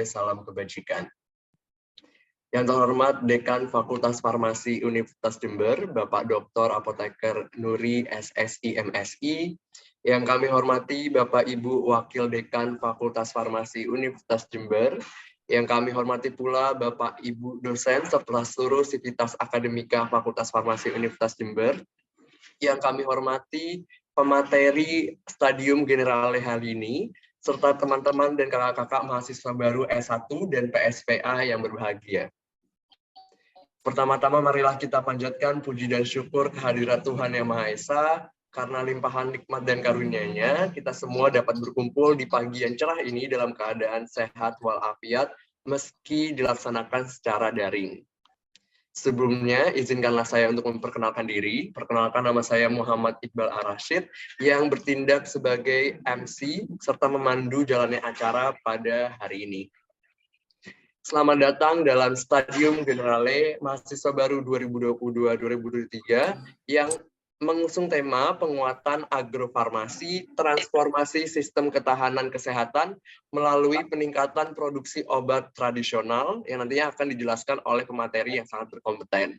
Salam kebajikan. Yang terhormat Dekan Fakultas Farmasi Universitas Jember, Bapak Dr. Apoteker Nuri SSI MSI. Yang kami hormati Bapak Ibu Wakil Dekan Fakultas Farmasi Universitas Jember. Yang kami hormati pula Bapak Ibu dosen serta seluruh sivitas akademika Fakultas Farmasi Universitas Jember. Yang kami hormati pemateri Stadium Generale Halini, serta teman-teman dan kakak-kakak mahasiswa baru S1 dan PSPA yang berbahagia. Pertama-tama marilah kita panjatkan puji dan syukur kehadirat Tuhan Yang Maha Esa, karena limpahan nikmat dan karunia-Nya, kita semua dapat berkumpul di pagi yang cerah ini dalam keadaan sehat walafiat, meski dilaksanakan secara daring. Sebelumnya, izinkanlah saya untuk memperkenalkan diri. Perkenalkan, nama saya Muhammad Iqbal Ar-Rashid, yang bertindak sebagai MC, serta memandu jalannya acara pada hari ini. Selamat datang dalam Stadium Generale Mahasiswa Baru 2022-2023 yang mengusung tema penguatan agrofarmasi, transformasi sistem ketahanan kesehatan melalui peningkatan produksi obat tradisional yang nantinya akan dijelaskan oleh pemateri yang sangat berkompeten.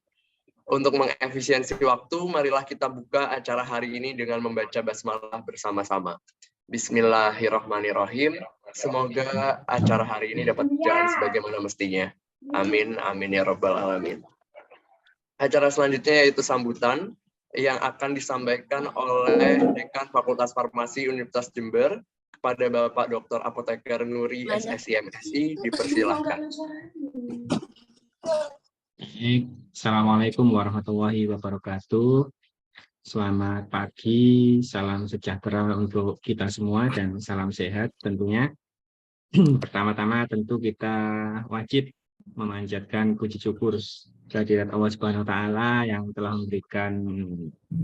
Untuk mengefisiensi waktu, marilah kita buka acara hari ini dengan membaca basmalah bersama-sama. Bismillahirrahmanirrahim. Semoga acara hari ini dapat berjalan sebagaimana mestinya. Amin, amin ya robbal alamin. Acara selanjutnya yaitu sambutan yang akan disampaikan oleh Dekan Fakultas Farmasi Universitas Jember kepada Bapak Dr. Apoteker Nuri SSI MSI. Dipersilahkan. Assalamualaikum warahmatullahi wabarakatuh. Selamat pagi, salam sejahtera untuk kita semua dan salam sehat tentunya. Pertama-tama tentu kita wajib memanjatkan puji syukur kehadirat Allah Subhanahu wa taala yang telah memberikan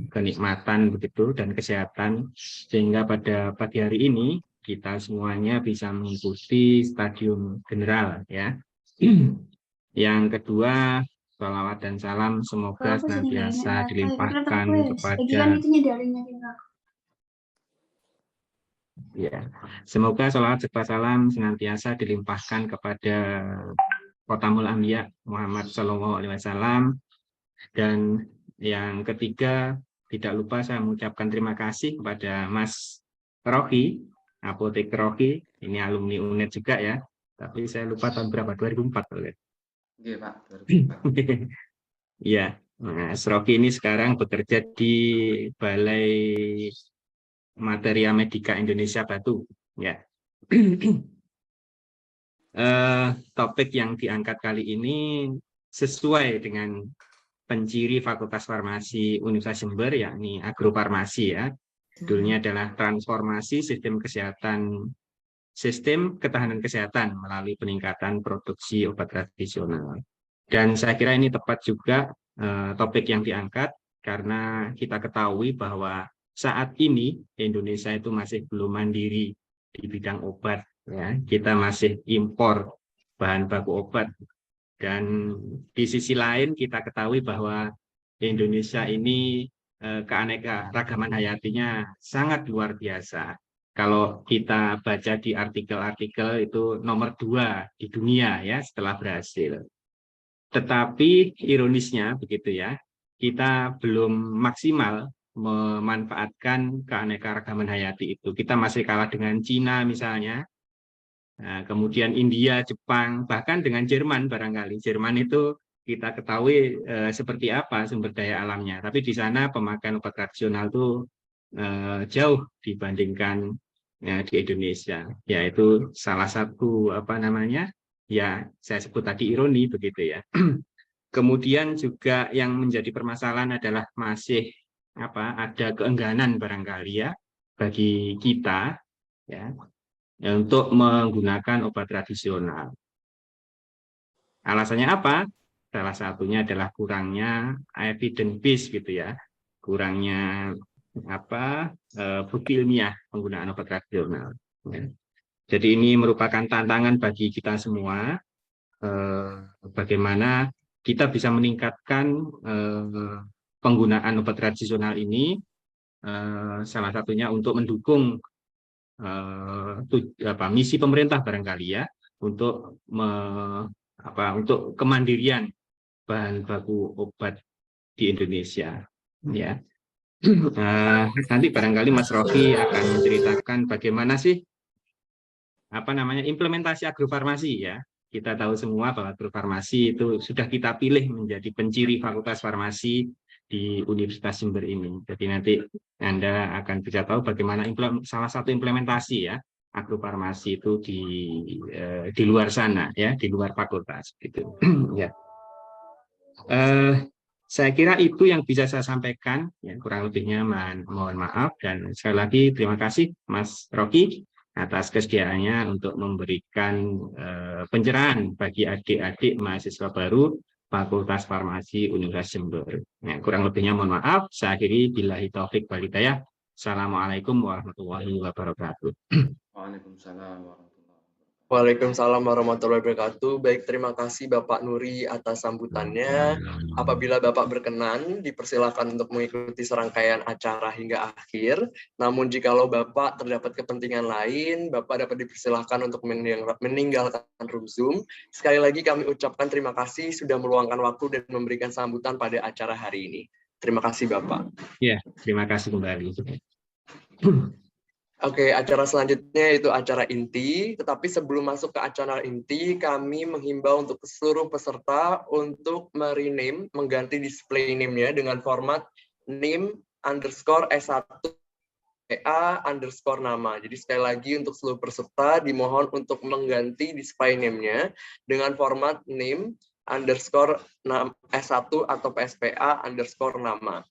kenikmatan begitu dan kesehatan sehingga pada pagi hari ini kita semuanya bisa mengikuti Stadium General ya. Yang kedua, sholawat dan salam semoga senantiasa dilimpahkan kepada semoga sholawat serta salam senantiasa dilimpahkan kepada Khotamul Anbiya Muhammad Shallallahu Alaihi Wasallam. Dan yang ketiga, tidak lupa saya mengucapkan terima kasih kepada Mas Rocky, Apoteker Rocky, ini alumni UNED juga ya, tapi saya lupa tahun berapa, 2004 ya. Iya Pak, 2004. Iya, Mas Rocky ini sekarang bekerja di Balai Materia Medika Indonesia Batu. Ya. Topik yang diangkat kali ini sesuai dengan penciri Fakultas Farmasi Universitas Jember, yakni agrofarmasi ya. Judulnya adalah transformasi sistem ketahanan kesehatan melalui peningkatan produksi obat tradisional. Dan saya kira ini tepat juga topik yang diangkat karena kita ketahui bahwa saat ini Indonesia itu masih belum mandiri di bidang obat ya. Kita masih impor bahan baku obat, dan di sisi lain kita ketahui bahwa Indonesia ini keanekaragaman hayatinya sangat luar biasa. Kalau kita baca di artikel-artikel itu nomor 2 di dunia ya setelah Brasil. Tetapi ironisnya begitu ya, kita belum maksimal memanfaatkan keanekaragaman hayati itu. Kita masih kalah dengan Cina misalnya, nah, kemudian India, Jepang, bahkan dengan Jerman barangkali. Jerman itu kita ketahui seperti apa sumber daya alamnya. Tapi di sana pemakaian obat tradisional itu jauh dibandingkan di Indonesia. Yaitu salah satu ya saya sebut tadi ironi begitu ya. Kemudian juga yang menjadi permasalahan adalah masih ada keengganan barangkali ya bagi kita ya untuk menggunakan obat tradisional. Alasannya apa? Salah satunya adalah kurangnya evidence base gitu ya, kurangnya bukti ilmiah penggunaan obat tradisional. Jadi ini merupakan tantangan bagi kita semua, bagaimana kita bisa meningkatkan penggunaan obat tradisional ini, salah satunya untuk mendukung misi pemerintah barangkali ya, untuk untuk kemandirian bahan baku obat di Indonesia. Ya, nanti barangkali Mas Rofi akan menceritakan bagaimana sih implementasi agrofarmasi ya. Kita tahu semua bahwa agrofarmasi itu sudah kita pilih menjadi penciri Fakultas Farmasi di Universitas Jember ini. Jadi nanti Anda akan bisa tahu bagaimana salah satu implementasi ya agrofarmasi itu di luar sana ya, di luar fakultas gitu. Ya. Saya kira itu yang bisa saya sampaikan, ya, kurang lebihnya mohon maaf, dan sekali lagi terima kasih Mas Rocky atas kesediaannya untuk memberikan pencerahan bagi adik-adik mahasiswa baru Fakultas Farmasi Universitas Jember. Ya, kurang lebihnya mohon maaf, saya akhiri billahi taufik wal hidayah. Assalamualaikum warahmatullahi wabarakatuh. Waalaikumsalam warahmatullahi wabarakatuh. Waalaikumsalam warahmatullahi wabarakatuh. Baik, terima kasih Bapak Nuri atas sambutannya. Apabila Bapak berkenan, dipersilakan untuk mengikuti serangkaian acara hingga akhir. Namun jikalau Bapak terdapat kepentingan lain, Bapak dapat dipersilakan untuk meninggalkan room Zoom. Sekali lagi kami ucapkan terima kasih sudah meluangkan waktu dan memberikan sambutan pada acara hari ini. Terima kasih Bapak. Ya, terima kasih kembali. Oke, acara selanjutnya itu acara inti. Tetapi sebelum masuk ke acara inti, kami menghimbau untuk seluruh peserta untuk merename, mengganti display name-nya dengan format name_S1 PA_nama. Jadi sekali lagi untuk seluruh peserta dimohon untuk mengganti display name-nya dengan format name_S1 atau PSPA_nama.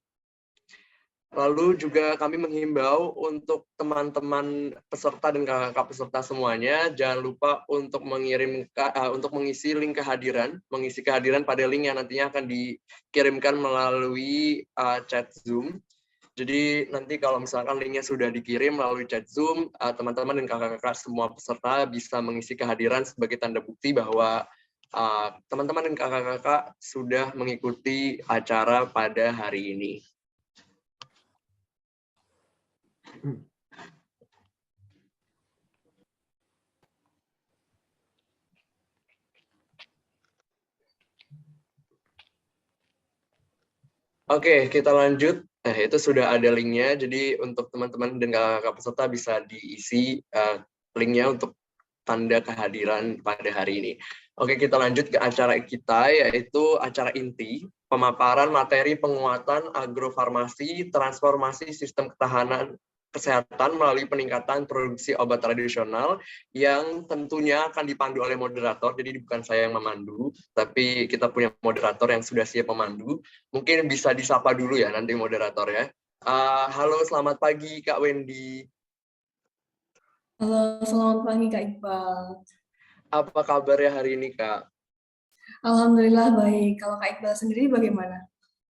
Lalu juga kami menghimbau untuk teman-teman peserta dan kakak-kakak peserta semuanya, jangan lupa untuk mengisi link kehadiran, mengisi kehadiran pada link yang nantinya akan dikirimkan melalui chat Zoom. Jadi nanti kalau misalkan linknya sudah dikirim melalui chat Zoom, teman-teman dan kakak-kakak semua peserta bisa mengisi kehadiran sebagai tanda bukti bahwa teman-teman dan kakak-kakak sudah mengikuti acara pada hari ini. Oke, kita lanjut. Nah, itu sudah ada linknya. Jadi untuk teman-teman dan kakak-kakak peserta bisa diisi linknya untuk tanda kehadiran pada hari ini. Oke, kita lanjut ke acara kita, yaitu acara inti, pemaparan materi penguatan agrofarmasi, transformasi sistem ketahanan kesehatan melalui peningkatan produksi obat tradisional yang tentunya akan dipandu oleh moderator. Jadi bukan saya yang memandu, tapi kita punya moderator yang sudah siap memandu. Mungkin bisa disapa dulu ya nanti moderator ya. Halo, selamat pagi Kak Wendy. Halo, selamat pagi Kak Iqbal. Apa kabarnya hari ini Kak? Alhamdulillah baik. Kalau Kak Iqbal sendiri bagaimana?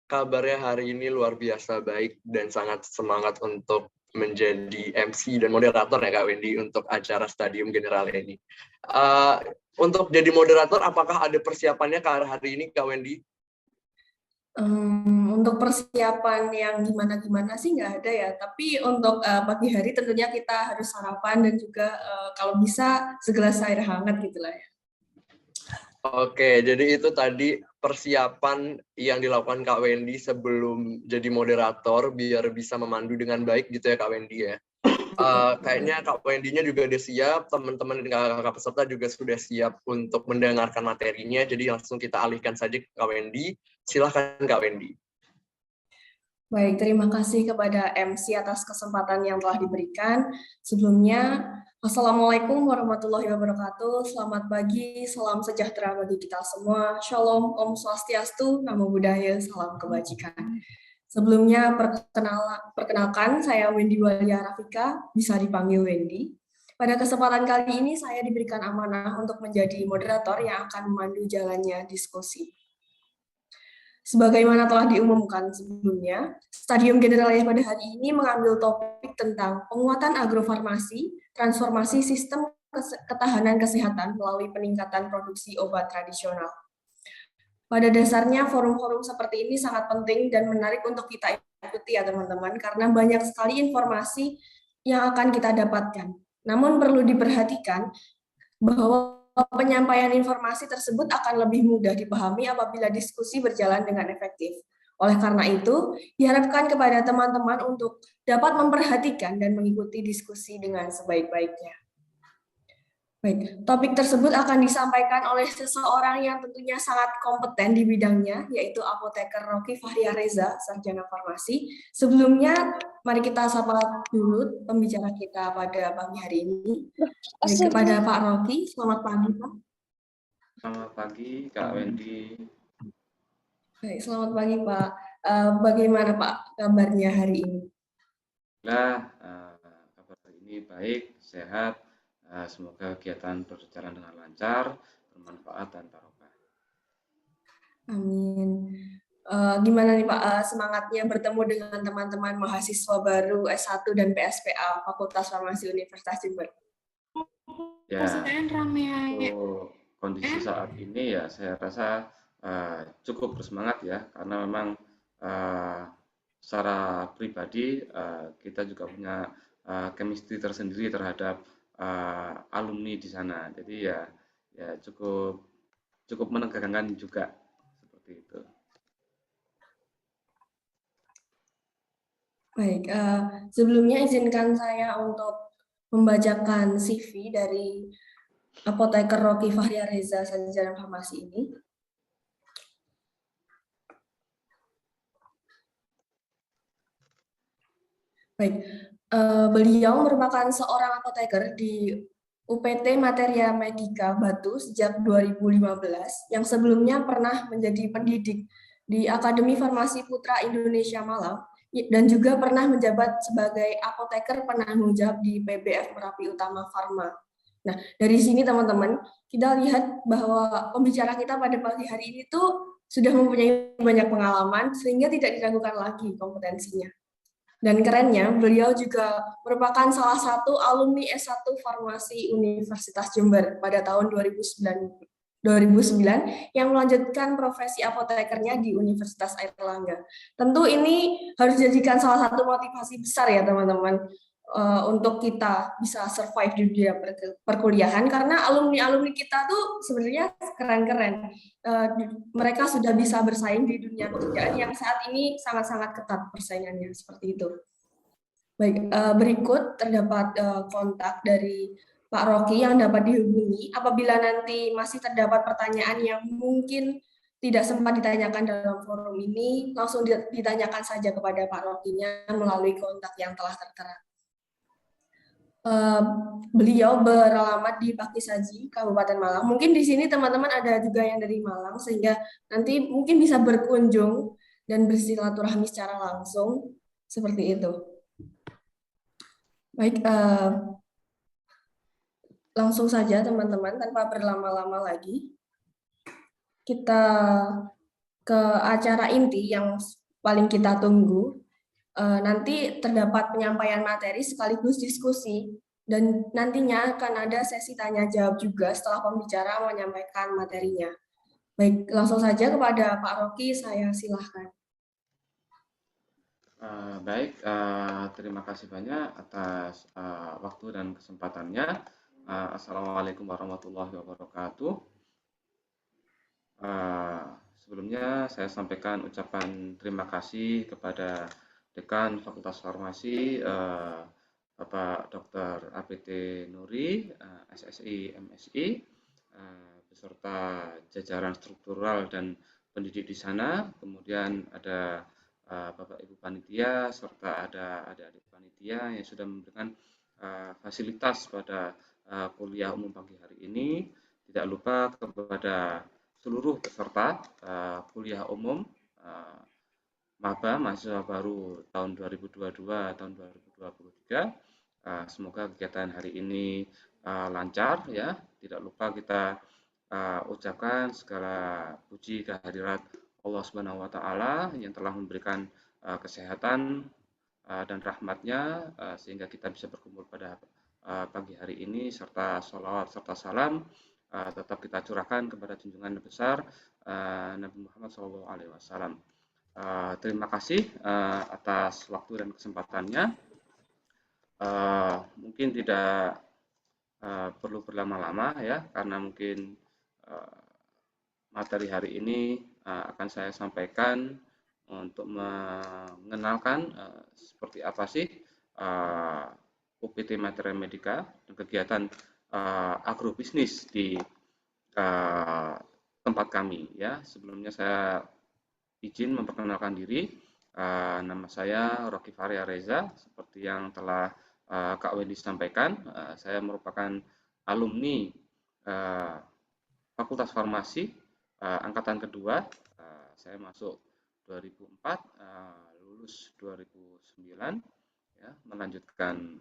Kabarnya hari ini luar biasa baik dan sangat semangat untuk menjadi MC dan moderator ya Kak Wendy untuk acara Stadium General ini. Untuk jadi moderator, apakah ada persiapannya Kak hari ini Kak Wendy? Untuk persiapan yang gimana-gimana sih nggak ada ya, tapi untuk pagi hari tentunya kita harus sarapan dan juga kalau bisa segelas air hangat gitu lah ya. Oke, jadi itu tadi persiapan yang dilakukan Kak Wendy sebelum jadi moderator biar bisa memandu dengan baik gitu ya Kak Wendy ya. Kayaknya Kak Wendy-nya juga udah siap, teman-teman dan kakak-kakak peserta juga sudah siap untuk mendengarkan materinya, jadi langsung kita alihkan saja ke Kak Wendy. Silahkan Kak Wendy. Baik, terima kasih kepada MC atas kesempatan yang telah diberikan. Sebelumnya, Assalamualaikum warahmatullahi wabarakatuh. Selamat pagi, salam sejahtera bagi kita semua. Shalom, Om Swastiastu, Namo Buddhaya, salam kebajikan. Sebelumnya, perkenalkan, saya Wendy Walia Rafika, bisa dipanggil Wendy. Pada kesempatan kali ini, saya diberikan amanah untuk menjadi moderator yang akan memandu jalannya diskusi. Sebagaimana telah diumumkan sebelumnya, Stadium Generalnya pada hari ini mengambil topik tentang penguatan agrofarmasi, transformasi sistem ketahanan kesehatan melalui peningkatan produksi obat tradisional. Pada dasarnya, forum-forum seperti ini sangat penting dan menarik untuk kita ikuti ya teman-teman, karena banyak sekali informasi yang akan kita dapatkan. Namun perlu diperhatikan bahwa penyampaian informasi tersebut akan lebih mudah dipahami apabila diskusi berjalan dengan efektif. Oleh karena itu, diharapkan kepada teman-teman untuk dapat memperhatikan dan mengikuti diskusi dengan sebaik-baiknya. Baik, topik tersebut akan disampaikan oleh seseorang yang tentunya sangat kompeten di bidangnya, yaitu Apoteker Rocky Fahria Reza, Sarjana Farmasi. Sebelumnya, mari kita sapa dulu pembicara kita pada pagi hari ini. Baik, kepada Pak Rocky, selamat pagi, Pak. Selamat pagi, Kak Wendy. Baik, selamat pagi, Pak. Bagaimana, Pak, kabarnya hari ini? Kabar hari ini baik, sehat. Semoga kegiatan berjalan dengan lancar, bermanfaat dan barokah. Amin. Gimana nih Pak semangatnya bertemu dengan teman-teman mahasiswa baru S1 dan PSPA Fakultas Farmasi Universitas Jember? Ya, untuk kondisi saat ini ya saya rasa cukup bersemangat ya, karena memang secara pribadi kita juga punya chemistry tersendiri terhadap alumni di sana. Jadi ya cukup menegangkan juga seperti itu. Baik, sebelumnya izinkan saya untuk membacakan CV dari Apoteker Rocky Fahria Reza Sarjana Farmasi ini. Baik, beliau merupakan seorang apoteker di UPT Materia Medica Batu sejak 2015, yang sebelumnya pernah menjadi pendidik di Akademi Farmasi Putra Indonesia Malang, dan juga pernah menjabat sebagai apoteker penanggung jawab di PBF Merapi Utama Pharma. Nah, dari sini teman-teman, kita lihat bahwa pembicara kita pada pagi hari ini tuh sudah mempunyai banyak pengalaman, sehingga tidak diragukan lagi kompetensinya. Dan kerennya, beliau juga merupakan salah satu alumni S1 Farmasi Universitas Jember pada tahun 2009 yang melanjutkan profesi apotekernya di Universitas Airlangga. Tentu ini harus dijadikan salah satu motivasi besar ya teman-teman untuk kita bisa survive di dunia perkuliahan, karena alumni-alumni kita tuh sebenarnya keren-keren. Mereka sudah bisa bersaing di dunia pekerjaan yang saat ini sangat-sangat ketat persaingannya, seperti itu. Baik, berikut terdapat kontak dari Pak Rocky yang dapat dihubungi apabila nanti masih terdapat pertanyaan yang mungkin tidak sempat ditanyakan dalam forum ini, langsung ditanyakan saja kepada Pak Rocky-nya melalui kontak yang telah tertera. Beliau beralamat di Pakisaji, Kabupaten Malang. Mungkin di sini teman-teman ada juga yang dari Malang, sehingga nanti mungkin bisa berkunjung dan bersilaturahmi secara langsung, seperti itu. Baik, langsung saja teman-teman, tanpa berlama-lama lagi, kita ke acara inti yang paling kita tunggu. Nanti terdapat penyampaian materi sekaligus diskusi, dan nantinya akan ada sesi tanya jawab juga setelah pembicara menyampaikan materinya. Baik, langsung saja kepada Pak Rocky, saya silahkan. Baik, terima kasih banyak atas waktu dan kesempatannya. Assalamualaikum warahmatullahi wabarakatuh. Sebelumnya saya sampaikan ucapan terima kasih kepada Dekan Fakultas Farmasi, Bapak Dr. APT Nuri, SSI, MSI, beserta jajaran struktural dan pendidik di sana. Kemudian ada Bapak Ibu Panitia, serta ada adik-adik panitia yang sudah memberikan fasilitas pada kuliah umum pagi hari ini. Tidak lupa kepada seluruh peserta kuliah umum maba mahasiswa baru tahun 2022 tahun 2023. Semoga kegiatan hari ini lancar ya. Tidak lupa kita ucapkan segala puji kehadirat Allah Subhanahu wa taala yang telah memberikan kesehatan dan rahmatnya sehingga kita bisa berkumpul pada pagi hari ini, serta sholawat serta salam tetap kita curahkan kepada junjungan besar Nabi Muhammad SAW. Terima kasih atas waktu dan kesempatannya. Mungkin tidak perlu berlama-lama ya, karena mungkin materi hari ini akan saya sampaikan untuk mengenalkan seperti apa sih UPT Materia Medica dan kegiatan agrobisnis di tempat kami ya. Sebelumnya saya izin memperkenalkan diri. Nama saya Rocky Faria Reza, seperti yang telah Kak Wendy sampaikan. Saya merupakan alumni Fakultas Farmasi angkatan kedua. Saya masuk 2004, lulus 2009, ya, melanjutkan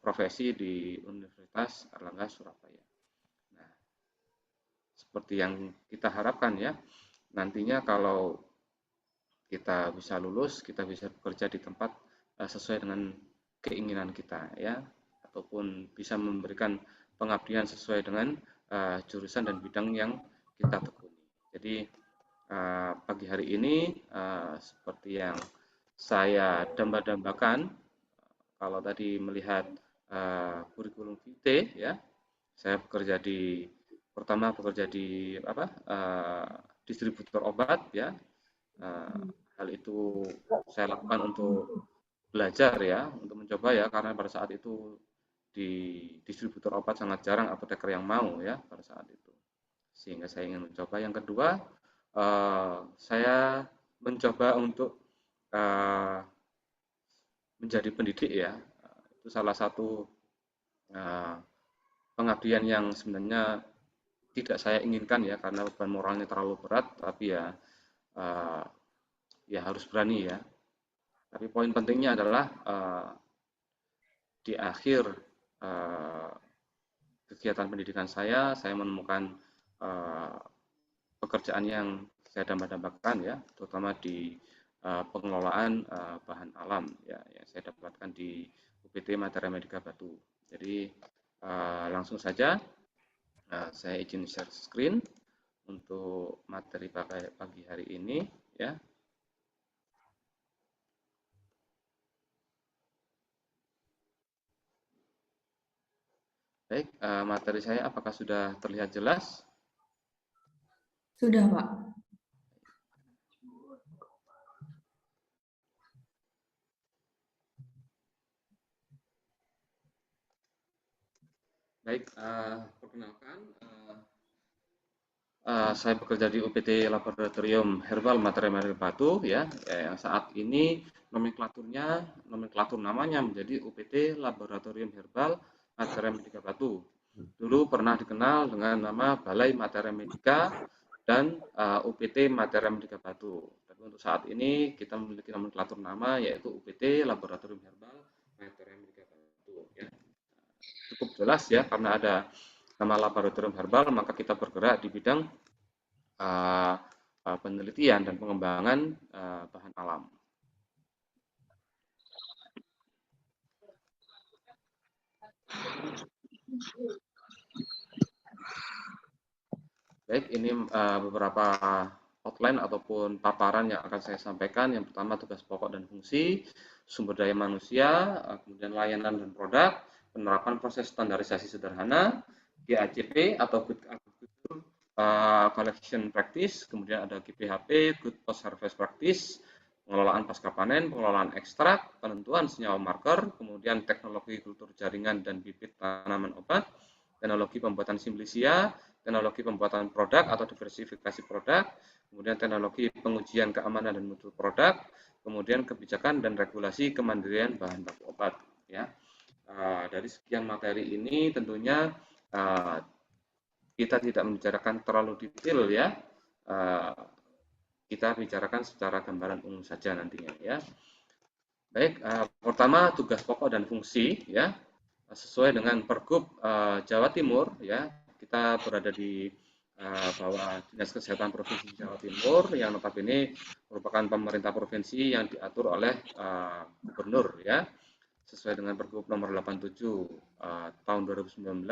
profesi di Universitas Airlangga Surabaya. Nah, seperti yang kita harapkan ya, nantinya kalau kita bisa lulus, kita bisa bekerja di tempat sesuai dengan keinginan kita ya, ataupun bisa memberikan pengabdian sesuai dengan jurusan dan bidang yang kita tekuni. Jadi pagi hari ini seperti yang saya damba-dambakan, kalau tadi melihat kurikulum vitae ya, saya pertama bekerja di distributor obat ya. Hal itu saya lakukan untuk belajar ya, untuk mencoba ya, karena pada saat itu di distributor obat sangat jarang apoteker yang mau ya pada saat itu, sehingga saya ingin mencoba. Yang kedua, saya mencoba untuk menjadi pendidik ya. Itu salah satu pengabdian yang sebenarnya tidak saya inginkan ya, karena beban moralnya terlalu berat, tapi ya harus berani ya. Tapi poin pentingnya adalah di akhir kegiatan pendidikan saya menemukan pekerjaan yang saya damba-dambakan ya, terutama di pengelolaan bahan alam ya, yang saya dapatkan di UPT Materia Medica Batu. Jadi langsung saja saya izin share screen untuk materi pagi hari ini ya. Baik, materi saya apakah sudah terlihat jelas? Sudah, Pak. Baik, perkenalkan, saya bekerja di UPT Laboratorium Herbal Materia Medica Batu ya, yang saat ini nomenklatur namanya menjadi UPT Laboratorium Herbal Materia Medica Batu. Dulu pernah dikenal dengan nama Balai Materia Medica dan UPT Materia Medica Batu. Tapi untuk saat ini kita memiliki nomenklatur nama yaitu UPT Laboratorium Herbal Materia Medica Batu ya. Cukup jelas ya, karena ada nama laboratorium herbal, maka kita bergerak di bidang penelitian dan pengembangan bahan alam. Baik, ini beberapa outline ataupun paparan yang akan saya sampaikan. Yang pertama, tugas pokok dan fungsi, sumber daya manusia, kemudian layanan dan produk, penerapan proses standarisasi sederhana, GACP atau Good Agriculture Collection Practice, kemudian ada GPHP, Good Post Harvest Practice, pengelolaan pasca panen, pengelolaan ekstrak, penentuan senyawa marker, kemudian teknologi kultur jaringan dan bibit tanaman obat, teknologi pembuatan simplisia, teknologi pembuatan produk atau diversifikasi produk, kemudian teknologi pengujian keamanan dan mutu produk, kemudian kebijakan dan regulasi kemandirian bahan baku obat. Ya, dari sekian materi ini tentunya kita tidak membicarakan terlalu detail ya, kita bicarakan secara gambaran umum saja nantinya ya. Baik, pertama tugas pokok dan fungsi ya, sesuai dengan Pergub Jawa Timur ya, kita berada di bawah Dinas Kesehatan Provinsi Jawa Timur yang notabene merupakan pemerintah provinsi yang diatur oleh gubernur ya, sesuai dengan Pergub nomor 87 tahun 2019.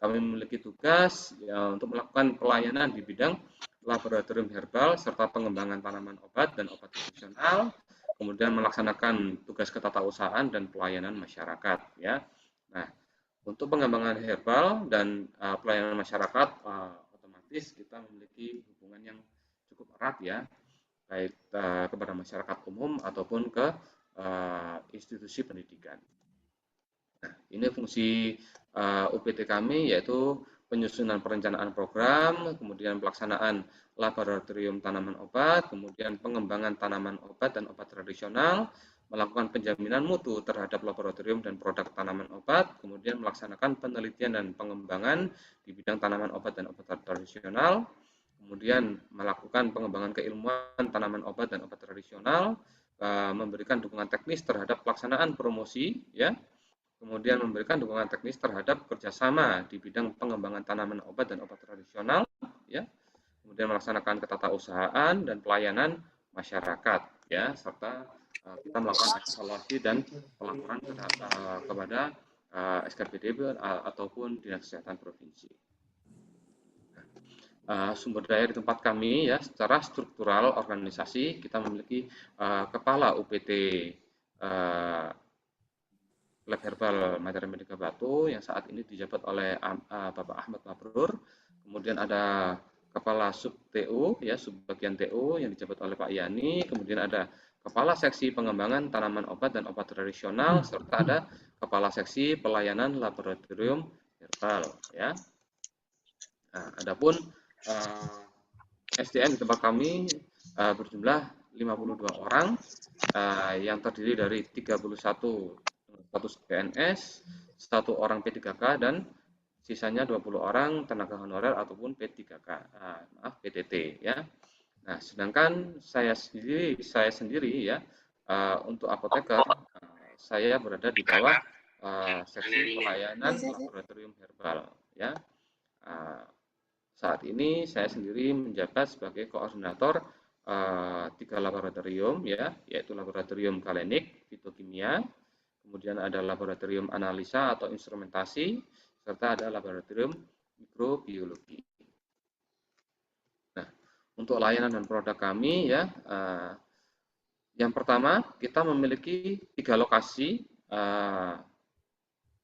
Kami memiliki tugas ya, untuk melakukan pelayanan di bidang laboratorium herbal serta pengembangan tanaman obat dan obat tradisional, kemudian melaksanakan tugas ketatausahaan dan pelayanan masyarakat ya. Nah, Untuk pengembangan herbal dan pelayanan masyarakat, otomatis kita memiliki hubungan yang cukup erat ya, baik kepada masyarakat umum ataupun ke institusi pendidikan. Nah, ini fungsi UPT kami, yaitu penyusunan perencanaan program, kemudian pelaksanaan laboratorium tanaman obat, kemudian pengembangan tanaman obat dan obat tradisional, melakukan penjaminan mutu terhadap laboratorium dan produk tanaman obat, kemudian melaksanakan penelitian dan pengembangan di bidang tanaman obat dan obat tradisional, kemudian melakukan pengembangan keilmuan tanaman obat dan obat tradisional, memberikan dukungan teknis terhadap pelaksanaan promosi, ya, kemudian memberikan dukungan teknis terhadap kerjasama di bidang pengembangan tanaman obat dan obat tradisional, ya, kemudian melaksanakan ketatausahaan dan pelayanan masyarakat, ya, serta kita melakukan evaluasi dan pelaporan kepada SKPD ataupun Dinas Kesehatan Provinsi. Sumber daya di tempat kami, ya, secara struktural organisasi kita memiliki kepala UPT Lab Herbal Materi Medika Batu yang saat ini dijabat oleh Bapak Ahmad Mabrur. Kemudian ada Kepala Sub TU, ya, Subbagian TU yang dijabat oleh Pak Yani. Kemudian ada Kepala Seksi Pengembangan Tanaman Obat dan Obat Tradisional, serta ada Kepala Seksi Pelayanan Laboratorium Herbal, ya. Nah, adapun SDM di tempat kami berjumlah 52 orang yang terdiri dari 31 status PNS, 1 orang P3K, dan sisanya 20 orang tenaga honorer ataupun P3K, PTT, ya. Nah, sedangkan saya sendiri ya, untuk apoteker, saya berada di bawah seksi pelayanan laboratorium herbal, ya. Saat ini saya sendiri menjabat sebagai koordinator 3 laboratorium, ya, yaitu laboratorium kalenik, fitokimia, kemudian ada laboratorium analisa atau instrumentasi, serta ada laboratorium mikrobiologi. Nah, untuk layanan dan produk kami, ya, yang pertama kita memiliki 3 lokasi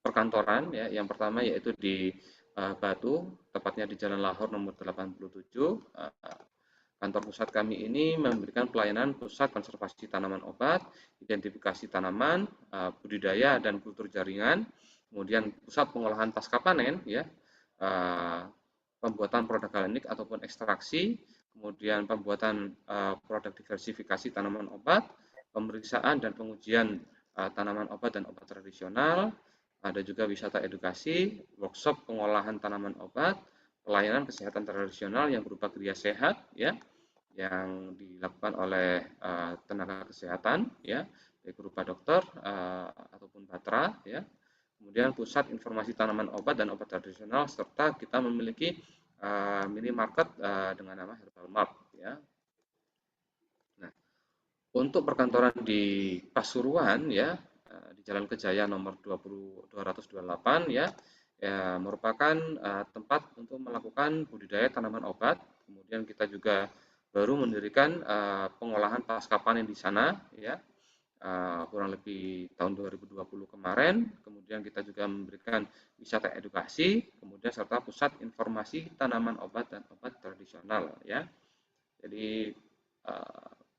perkantoran, ya. Yang pertama yaitu di Batu, tepatnya di Jalan Lahor nomor 87. Kantor pusat kami ini memberikan pelayanan pusat konservasi tanaman obat, identifikasi tanaman, budidaya dan kultur jaringan, kemudian pusat pengolahan pasca panen, ya, pembuatan produk kalenik ataupun ekstraksi, kemudian pembuatan produk diversifikasi tanaman obat, pemeriksaan dan pengujian tanaman obat dan obat tradisional, ada juga wisata edukasi, workshop pengolahan tanaman obat, pelayanan kesehatan tradisional yang berupa kriya sehat, ya, yang dilakukan oleh tenaga kesehatan, ya, baik berupa dokter ataupun batra, ya. Kemudian pusat informasi tanaman obat dan obat tradisional, serta kita memiliki minimarket dengan nama Herbal Mart, ya. Nah, untuk perkantoran di Pasuruan, ya, di Jalan Kejaya nomor 228, ya, merupakan tempat untuk melakukan budidaya tanaman obat. Kemudian kita juga baru mendirikan pengolahan pasca panen di sana, ya, kurang lebih tahun 2020 kemarin. Kemudian kita juga memberikan wisata edukasi, kemudian serta pusat informasi tanaman obat dan obat tradisional, ya. Jadi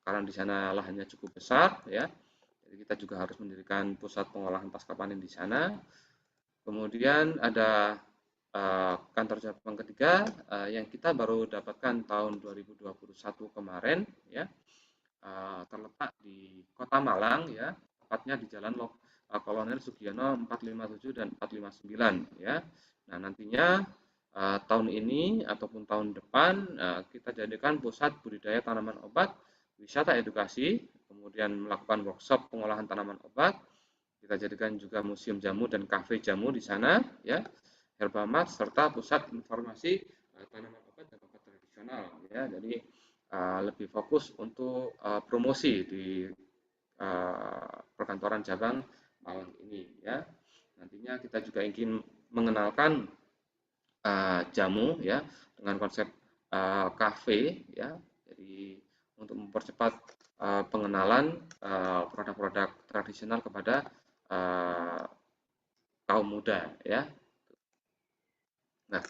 karena di sana lahannya cukup besar, ya, jadi kita juga harus mendirikan pusat pengolahan pasca panen di sana. Kemudian ada kantor cabang ketiga yang kita baru dapatkan tahun 2021 kemarin, ya, terletak di Kota Malang, ya, tepatnya di Jalan Kolonel Sugiono 457 dan 459, ya. Nah, nantinya tahun ini ataupun tahun depan kita jadikan pusat budidaya tanaman obat, wisata edukasi, kemudian melakukan workshop pengolahan tanaman obat. Kita jadikan juga museum jamu dan kafe jamu di sana, ya, Herbal Mart, serta pusat informasi tanaman obat dan obat tradisional, ya. Jadi lebih fokus untuk promosi di perkantoran cabang Malang ini, ya. Nantinya kita juga ingin mengenalkan jamu, ya, dengan konsep kafe, ya. Jadi untuk mempercepat pengenalan produk-produk tradisional kepada kaum muda ya. Nah,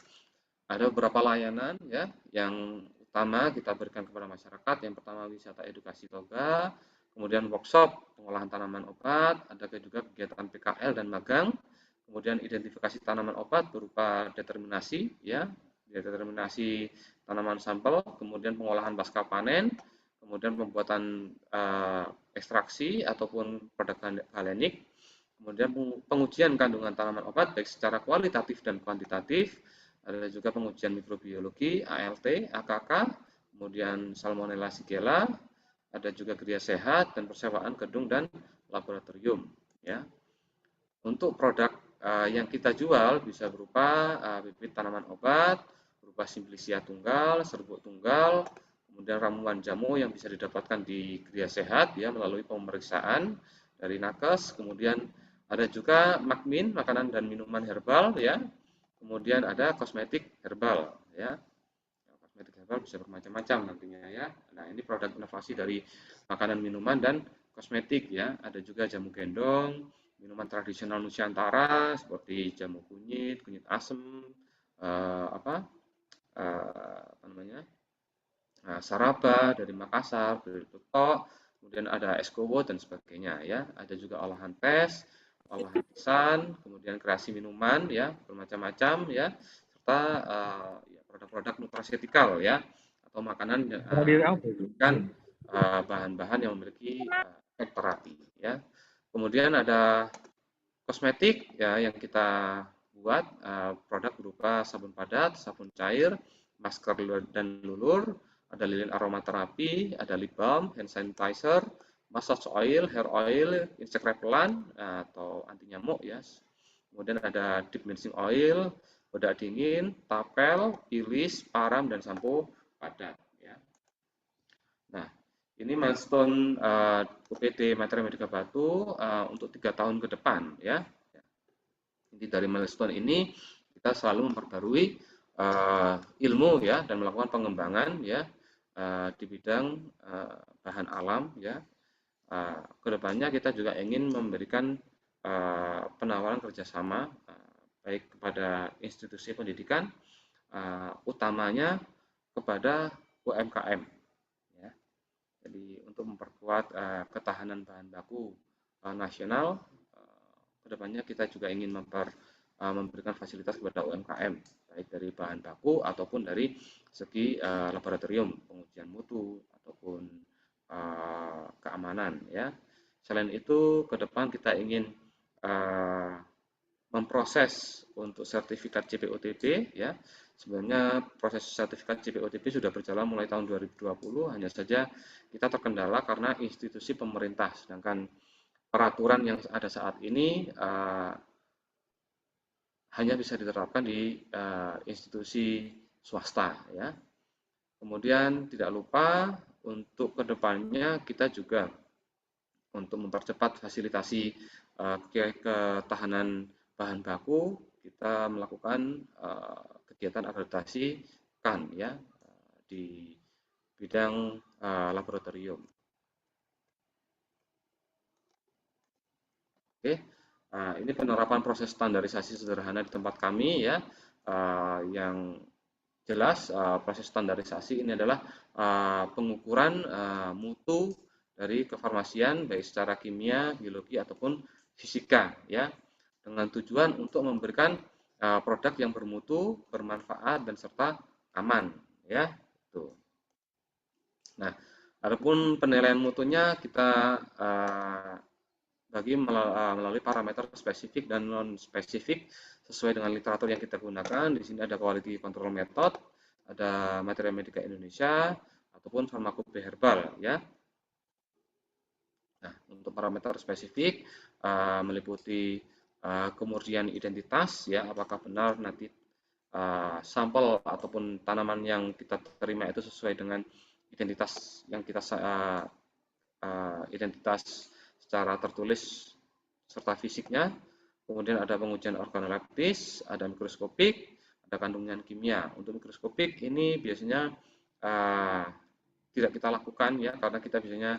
ada beberapa layanan ya yang utama kita berikan kepada masyarakat. Yang pertama wisata edukasi toga, kemudian workshop pengolahan tanaman obat, ada juga kegiatan PKL dan magang, kemudian identifikasi tanaman obat berupa determinasi ya, determinasi tanaman sampel, kemudian pengolahan pasca panen, kemudian pembuatan ekstraksi ataupun produk galenik, kemudian pengujian kandungan tanaman obat baik secara kualitatif dan kuantitatif, ada juga pengujian mikrobiologi, ALT, AKK, kemudian Salmonella Shigella, ada juga geria sehat dan persewaan gedung dan laboratorium. Ya. Untuk produk yang kita jual bisa berupa bibit tanaman obat, berupa Simplicia tunggal, serbuk tunggal, kemudian ramuan jamu yang bisa didapatkan di geria sehat ya melalui pemeriksaan dari nakes, kemudian ada juga makmin, makanan dan minuman herbal ya. Kemudian ada kosmetik herbal ya. Kosmetik herbal bisa bermacam-macam nantinya ya. Nah, ini produk inovasi dari makanan, minuman dan kosmetik ya. Ada juga jamu gendong, minuman tradisional Nusantara seperti jamu kunyit, kunyit asem, saraba dari Makassar, dari Tutok, kemudian ada es gowo dan sebagainya ya. Ada juga olahan tes, olahan pisan, kemudian kreasi minuman ya bermacam-macam ya, serta produk-produk nutrasetikal ya atau makanan dengan bahan-bahan yang memiliki efek terapi ya. Kemudian ada kosmetik ya yang kita buat produk berupa sabun padat, sabun cair, masker dan lulur, ada lilin aromaterapi, ada lip balm, hand sanitizer, massage oil, hair oil, insect repellent atau anti nyamuk ya. Kemudian ada deep cleansing oil, bedak dingin, tapel, iris, param dan sampo padat ya. Nah, ini milestone UPT Materia Medika Batu untuk 3 tahun ke depan ya. Inti dari milestone ini kita selalu memperbarui ilmu ya dan melakukan pengembangan ya di bidang bahan alam ya. Kedepannya kita juga ingin memberikan penawaran kerjasama baik kepada institusi pendidikan, utamanya kepada UMKM. Ya. Jadi untuk memperkuat ketahanan bahan baku nasional, kedepannya kita juga ingin memberikan fasilitas kepada UMKM, baik dari bahan baku ataupun dari segi laboratorium, pengujian mutu ataupun keamanan. Ya. Selain itu, ke depan kita ingin memproses untuk sertifikat JPOTP. Ya. Sebenarnya proses sertifikat JPOTP sudah berjalan mulai tahun 2020, hanya saja kita terkendala karena institusi pemerintah, sedangkan peraturan yang ada saat ini hanya bisa diterapkan di institusi swasta ya. Kemudian tidak lupa untuk kedepannya kita juga untuk mempercepat fasilitasi ketahanan bahan baku, kita melakukan kegiatan akreditasi KAN ya di bidang laboratorium. Oke, ini penerapan proses standarisasi sederhana di tempat kami ya, yang jelas proses standarisasi ini adalah pengukuran mutu dari kefarmasian baik secara kimia, biologi ataupun fisika ya, dengan tujuan untuk memberikan produk yang bermutu, bermanfaat dan serta aman ya. Tuh. Nah, adapun penilaian mutunya kita bagi melalui parameter spesifik dan non spesifik sesuai dengan literatur yang kita gunakan. Di sini ada quality control method, ada Materia Medika Indonesia ataupun Farmakope Herbal ya. Nah, untuk parameter spesifik meliputi kemurnian identitas ya, apakah benar nanti sampel ataupun tanaman yang kita terima itu sesuai dengan identitas yang kita identitas secara tertulis serta fisiknya. Kemudian ada pengujian organoleptis, ada mikroskopik, ada kandungan kimia. Untuk mikroskopik ini biasanya tidak kita lakukan ya, karena kita biasanya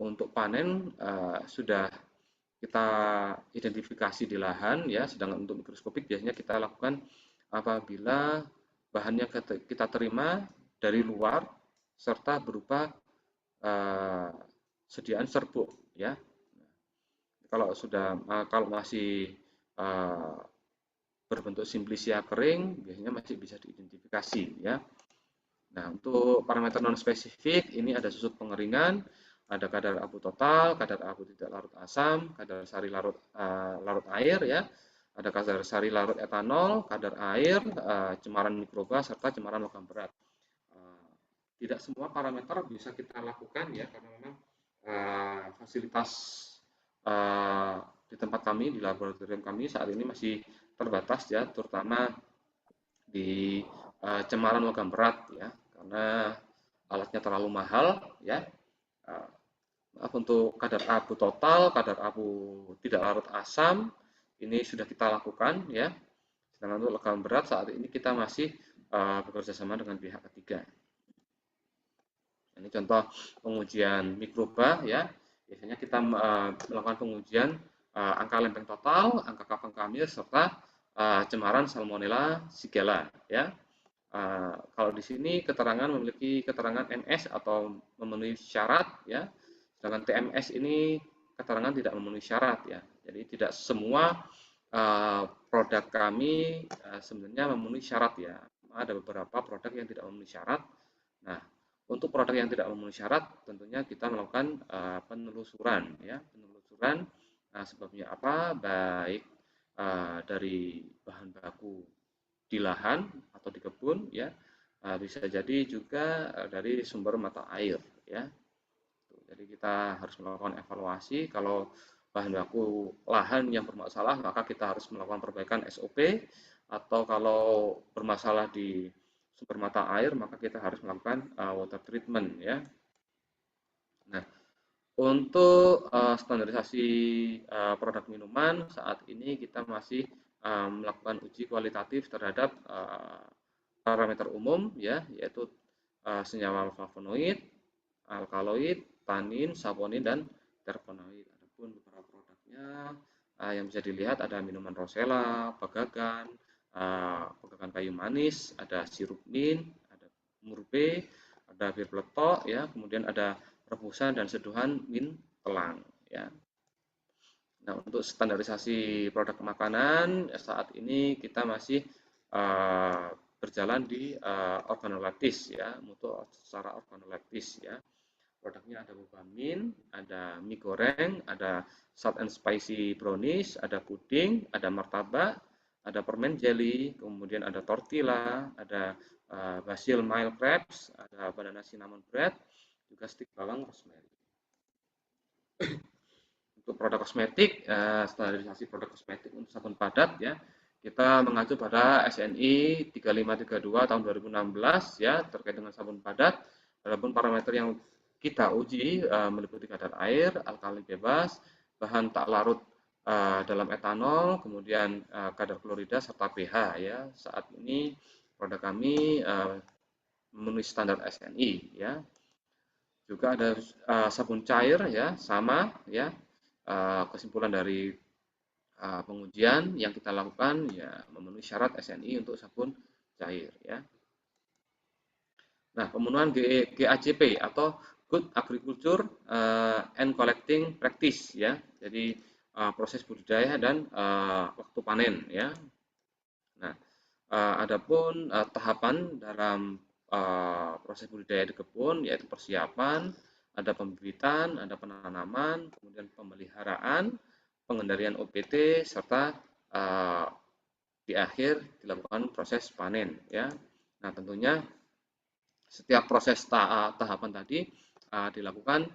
untuk panen sudah kita identifikasi di lahan ya, sedangkan untuk mikroskopik biasanya kita lakukan apabila bahan yang kita terima dari luar serta berupa sediaan serbuk ya. Kalau masih berbentuk simplisia kering biasanya masih bisa diidentifikasi ya. Nah, untuk parameter non spesifik ini ada susut pengeringan, ada kadar abu total, kadar abu tidak larut asam, kadar sari larut air ya, ada kadar sari larut etanol, kadar air, cemaran mikroba serta cemaran logam berat. Tidak semua parameter bisa kita lakukan ya karena memang fasilitas di tempat kami, di laboratorium kami saat ini masih terbatas ya, terutama di cemaran logam berat ya, karena alatnya terlalu mahal ya. Untuk kadar abu total, kadar abu tidak larut asam ini sudah kita lakukan ya. Sedangkan untuk logam berat saat ini kita masih bekerja sama dengan pihak ketiga. Ini contoh pengujian mikroba ya. Biasanya kita melakukan pengujian angka lempeng total, angka kapang kamil serta cemaran Salmonella Shigella ya. Kalau di sini keterangan memiliki keterangan MS atau memenuhi syarat ya. Sedangkan TMS ini keterangan tidak memenuhi syarat ya. Jadi tidak semua produk kami sebenarnya memenuhi syarat ya. Ada beberapa produk yang tidak memenuhi syarat. Nah, untuk produk yang tidak memenuhi syarat, tentunya kita melakukan penelusuran, ya, penelusuran sebabnya apa, baik dari bahan baku di lahan atau di kebun, ya, bisa jadi juga dari sumber mata air, ya. Jadi kita harus melakukan evaluasi. Kalau bahan baku lahan yang bermasalah, maka kita harus melakukan perbaikan SOP, atau kalau bermasalah di sumber mata air, maka kita harus melakukan water treatment ya. Nah, untuk standarisasi produk minuman saat ini kita masih melakukan uji kualitatif terhadap parameter umum ya, yaitu senyawa flavonoid, alkaloid, tanin, saponin dan terpenoid. Adapun beberapa produknya yang bisa dilihat ada minuman rosella, pegagan, kayu manis, ada sirup mint, ada murbe, ada bir peletok ya, kemudian ada rebusan dan seduhan mint telang ya. Nah, untuk standarisasi produk makanan saat ini kita masih berjalan di organoleptis ya, mutu secara organoleptis ya. Produknya ada boba mint, ada mie goreng, ada salt and spicy brownies, ada puding, ada martabak, ada permen jelly, kemudian ada tortilla, ada basil mild crepes, ada banana cinnamon bread, juga stik bawang rosemary. Untuk produk kosmetik, standarisasi produk kosmetik untuk sabun padat ya, kita mengacu pada SNI 3532 tahun 2016 ya, terkait dengan sabun padat. Adapun parameter yang kita uji meliputi kadar air, alkali bebas, bahan tak larut dalam etanol, kemudian kadar klorida serta pH ya. Saat ini produk kami memenuhi standar SNI ya. Juga ada sabun cair ya, sama ya. Kesimpulan dari pengujian yang kita lakukan ya memenuhi syarat SNI untuk sabun cair ya. Nah, pemenuhan GACP atau Good Agriculture and Collecting Practice ya. Jadi proses budidaya dan waktu panen ya. Nah, adapun tahapan dalam proses budidaya di kebun yaitu persiapan, ada pembibitan, ada penanaman, kemudian pemeliharaan, pengendalian OPT serta di akhir dilakukan proses panen ya. Nah, tentunya setiap proses tahapan tadi dilakukan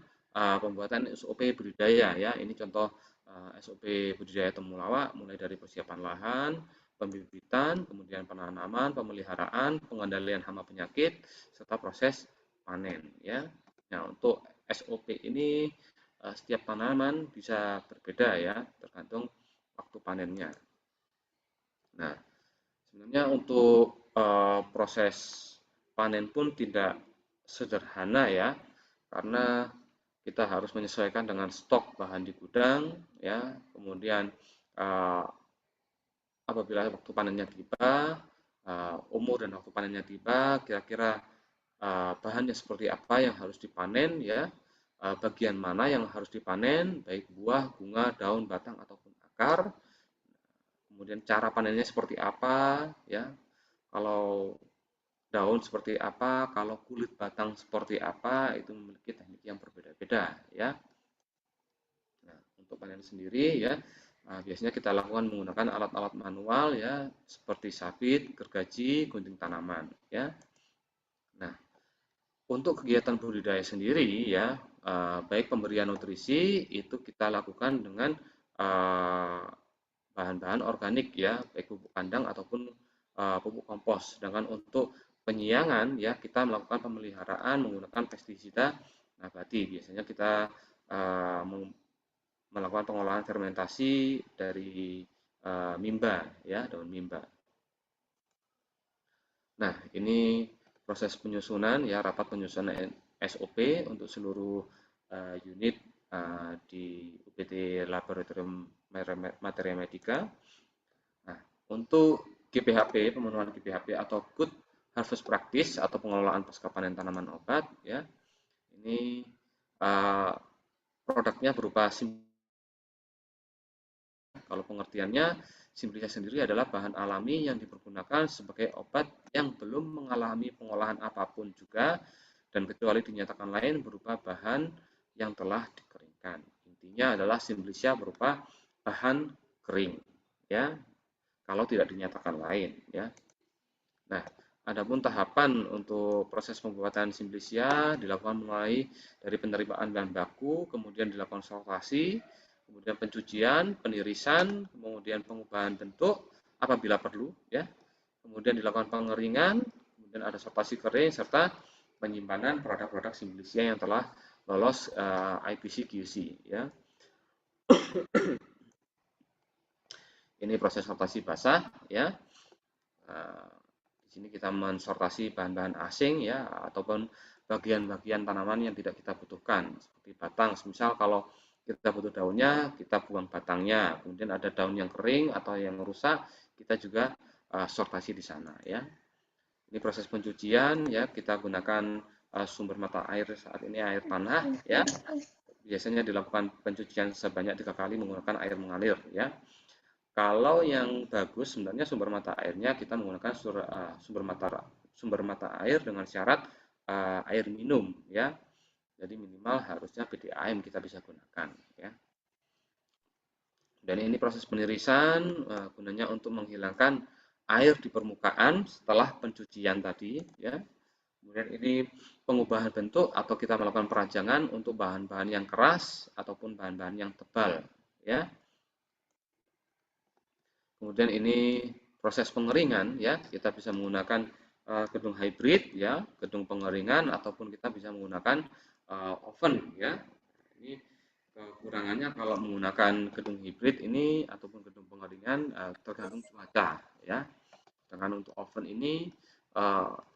pembuatan SOP budidaya ya. Ini contoh SOP budidaya temulawak mulai dari persiapan lahan, pembibitan, kemudian penanaman, pemeliharaan, pengendalian hama penyakit serta proses panen ya. Nah, untuk SOP ini setiap tanaman bisa berbeda ya, tergantung waktu panennya. Nah, sebenarnya untuk proses panen pun tidak sederhana ya, karena kita harus menyesuaikan dengan stok bahan di gudang, ya. Kemudian apabila waktu panennya tiba, umur dan waktu panennya tiba, kira-kira bahannya seperti apa yang harus dipanen, ya, bagian mana yang harus dipanen, baik buah, bunga, daun, batang ataupun akar. Kemudian cara panennya seperti apa, ya. Kalau daun seperti apa, kalau kulit batang seperti apa, itu memiliki teknik yang berbeda-beda, ya. Nah, untuk panen sendiri, ya, biasanya kita lakukan menggunakan alat-alat manual, ya, seperti sabit, gergaji, gunting tanaman, ya. Nah, untuk kegiatan budidaya sendiri, ya, baik pemberian nutrisi itu kita lakukan dengan bahan-bahan organik, ya, baik pupuk kandang ataupun pupuk kompos. Sedangkan untuk penyiangan, ya, kita melakukan pemeliharaan menggunakan pestisida nabati. Biasanya kita melakukan pengolahan fermentasi dari mimba, ya, daun mimba. Nah, ini proses penyusunan, ya, rapat penyusunan SOP untuk seluruh unit di UPT Laboratorium Materia Medica. Nah, untuk GPHP, pemenuhan GPHP atau Good Harvest Practice atau pengelolaan pasca panen tanaman obat, ya, ini produknya berupa kalau pengertiannya, Simplicia sendiri adalah bahan alami yang dipergunakan sebagai obat yang belum mengalami pengolahan apapun juga, dan kecuali dinyatakan lain berupa bahan yang telah dikeringkan. Intinya adalah Simplicia berupa bahan kering, ya, kalau tidak dinyatakan lain, ya. Nah, adapun tahapan untuk proses pembuatan Simplicia dilakukan mulai dari penerimaan bahan baku, kemudian dilakukan sortasi, kemudian pencucian, penirisan, kemudian pengubahan bentuk apabila perlu, ya. Kemudian dilakukan pengeringan, kemudian ada sortasi kering serta penyimpanan produk-produk Simplicia yang telah lolos IPC QC, ya. Ini proses sortasi basah, ya. Di sini kita mensortasi bahan-bahan asing, ya, ataupun bagian-bagian tanaman yang tidak kita butuhkan seperti batang. Misal kalau kita butuh daunnya, kita buang batangnya. Kemudian ada daun yang kering atau yang rusak, kita juga sortasi di sana, ya. Ini proses pencucian, ya, kita gunakan sumber mata air saat ini air tanah, ya. Biasanya dilakukan pencucian sebanyak 3 kali menggunakan air mengalir, ya. Kalau yang bagus sebenarnya sumber mata airnya kita menggunakan sumber mata air dengan syarat air minum, ya. Jadi minimal harusnya PDAM kita bisa gunakan, ya. Dan ini proses penirisan gunanya untuk menghilangkan air di permukaan setelah pencucian tadi, ya. Kemudian ini pengubahan bentuk atau kita melakukan perajangan untuk bahan-bahan yang keras ataupun bahan-bahan yang tebal, ya. Kemudian ini proses pengeringan, ya, kita bisa menggunakan gedung hybrid, ya, gedung pengeringan ataupun kita bisa menggunakan oven, ya. Ini kekurangannya kalau menggunakan gedung hybrid ini ataupun gedung pengeringan tergantung cuaca, ya. Sedangkan untuk oven ini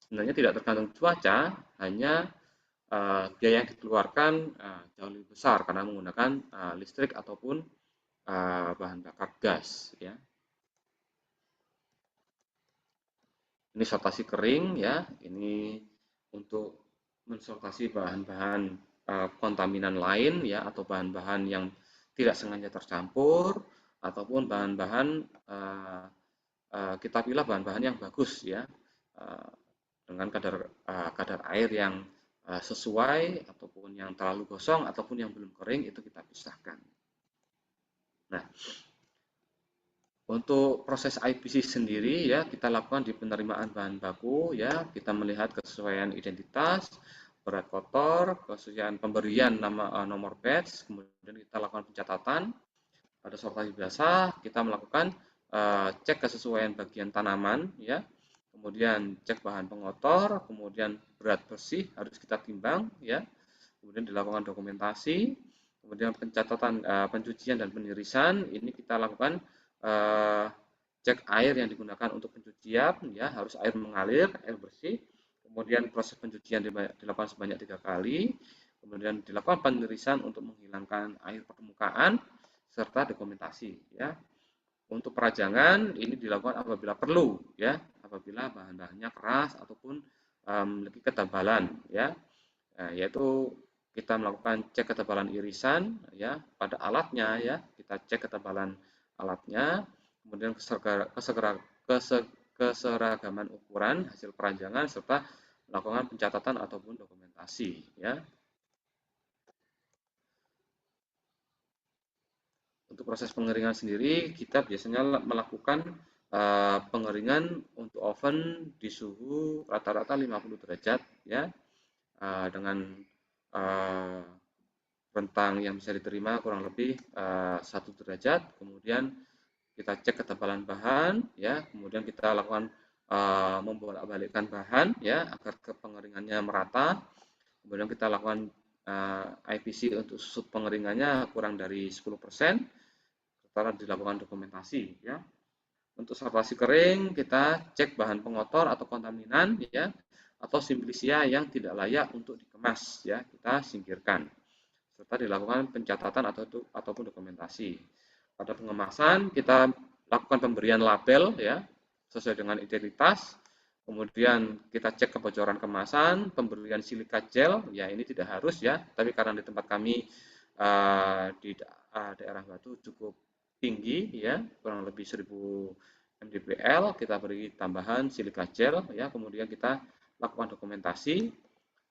sebenarnya tidak tergantung cuaca, hanya biaya yang dikeluarkan jauh lebih besar karena menggunakan listrik ataupun bahan bakar gas, ya. Ini sortasi kering, ya. Ini untuk mensortasi bahan-bahan kontaminan lain, ya, atau bahan-bahan yang tidak sengaja tercampur ataupun bahan-bahan kita pilih bahan-bahan yang bagus, ya, dengan kadar air yang sesuai ataupun yang terlalu gosong ataupun yang belum kering itu kita pisahkan. Nah, untuk proses IPC sendiri, ya, kita lakukan di penerimaan bahan baku, ya, kita melihat kesesuaian identitas, berat kotor, kesesuaian pemberian nomor batch, kemudian kita lakukan pencatatan. Pada sortasi basah kita melakukan cek kesesuaian bagian tanaman, ya, kemudian cek bahan pengotor, kemudian berat bersih harus kita timbang, ya, kemudian dilakukan dokumentasi, kemudian pencatatan pencucian dan penirisan ini kita lakukan cek air yang digunakan untuk pencucian, ya, harus air mengalir, air bersih. Kemudian proses pencucian dilakukan sebanyak 3 kali. Kemudian dilakukan penirisan untuk menghilangkan air permukaan serta dokumentasi ya. Untuk perajangan ini dilakukan apabila perlu ya, apabila bahan-bahannya keras ataupun memiliki ketebalan ya. Yaitu kita melakukan cek ketebalan irisan ya pada alatnya ya, kita cek ketebalan alatnya, kemudian keseragaman ukuran hasil perajangan serta melakukan pencatatan ataupun dokumentasi ya. Untuk proses pengeringan sendiri, kita biasanya melakukan pengeringan untuk oven di suhu rata-rata 50 derajat ya, dengan rentang yang bisa diterima kurang lebih 1 derajat. Kemudian kita cek ketebalan bahan ya, kemudian kita lakukan membolak-balikkan bahan ya agar pengeringannya merata. Kemudian kita lakukan IPC untuk suhu pengeringannya kurang dari 10%. Setelah dilakukan dokumentasi ya. Untuk saturasi kering kita cek bahan pengotor atau kontaminan ya, atau simplicia yang tidak layak untuk dikemas ya, kita singkirkan. Serta dilakukan pencatatan ataupun dokumentasi. Pada pengemasan kita lakukan pemberian label ya sesuai dengan identitas. Kemudian kita cek kebocoran kemasan, pemberian silika gel ya, ini tidak harus ya, tapi karena di tempat kami di daerah Batu cukup tinggi ya, kurang lebih 1000 mdpl, kita beri tambahan silika gel ya, kemudian kita lakukan dokumentasi,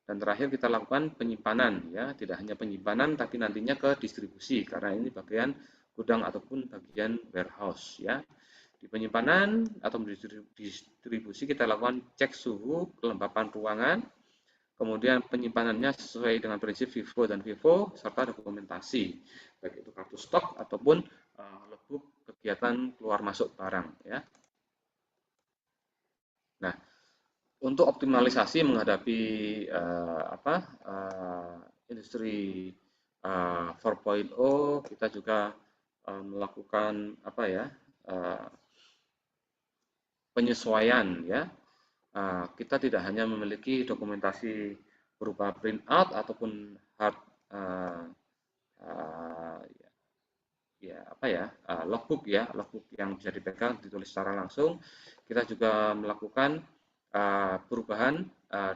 dan terakhir kita lakukan penyimpanan ya, tidak hanya penyimpanan tapi nantinya ke distribusi karena ini bagian gudang ataupun bagian warehouse ya. Di penyimpanan atau distribusi kita lakukan cek suhu kelembapan ruangan, kemudian penyimpanannya sesuai dengan prinsip FIFO dan FIFO serta dokumentasi baik itu kartu stok ataupun logbook kegiatan keluar masuk barang ya. Nah, untuk optimalisasi menghadapi industri 4.0 kita juga melakukan penyesuaian ya. Kita tidak hanya memiliki dokumentasi berupa printout ataupun hard logbook yang bisa dipegang, ditulis secara langsung. Kita juga melakukan perubahan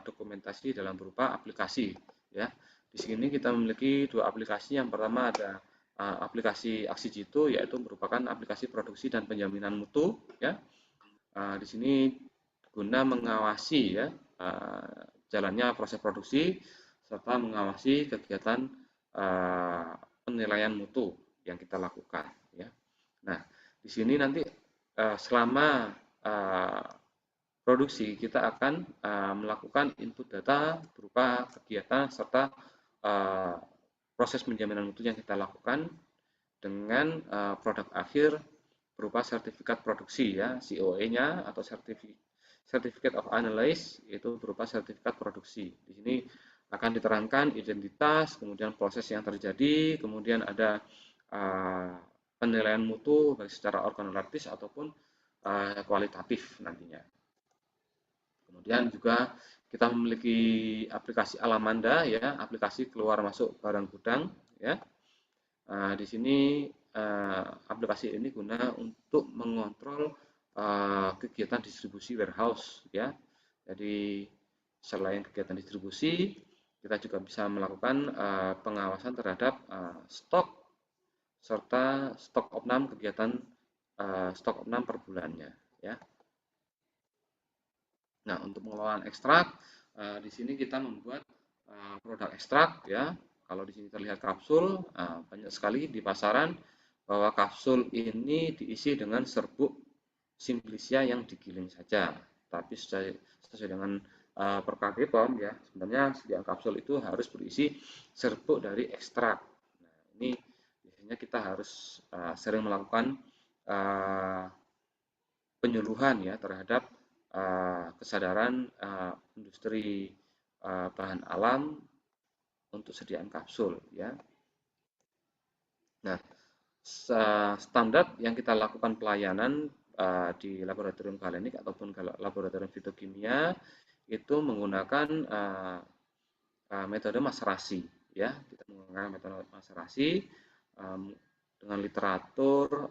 dokumentasi dalam berupa aplikasi ya. Di sini kita memiliki 2 aplikasi. Yang pertama ada aplikasi Aksi Jitu, yaitu merupakan aplikasi produksi dan penjaminan mutu ya. Di sini guna mengawasi ya jalannya proses produksi serta mengawasi kegiatan penilaian mutu yang kita lakukan ya. Nah, di sini nanti selama produksi kita akan melakukan input data berupa kegiatan serta proses penjaminan mutu yang kita lakukan dengan produk akhir berupa sertifikat produksi ya, COE-nya atau Certificate of Analysis, itu berupa sertifikat produksi. Di sini akan diterangkan identitas, kemudian proses yang terjadi, kemudian ada penilaian mutu baik secara organoleptis ataupun kualitatif nantinya. Kemudian juga kita memiliki aplikasi Alamanda ya, aplikasi keluar masuk barang gudang ya. Di sini aplikasi ini guna untuk mengontrol kegiatan distribusi warehouse ya. Jadi selain kegiatan distribusi, kita juga bisa melakukan pengawasan terhadap stok serta stok opnam kegiatan stok opnam per bulannya ya. Nah, untuk pengelolaan ekstrak di sini kita membuat produk ekstrak ya. Kalau di sini terlihat kapsul, banyak sekali di pasaran bahwa kapsul ini diisi dengan serbuk simplicia yang digiling saja. Tapi sesuai dengan Perkara BPOM ya, sebenarnya setiap kapsul itu harus berisi serbuk dari ekstrak. Nah, ini biasanya kita harus sering melakukan penyuluhan ya terhadap kesadaran industri bahan alam untuk sediaan kapsul ya. Nah, standar yang kita lakukan pelayanan di laboratorium kalinik ataupun laboratorium fitokimia itu menggunakan metode maserasi ya. Kita menggunakan metode maserasi dengan literatur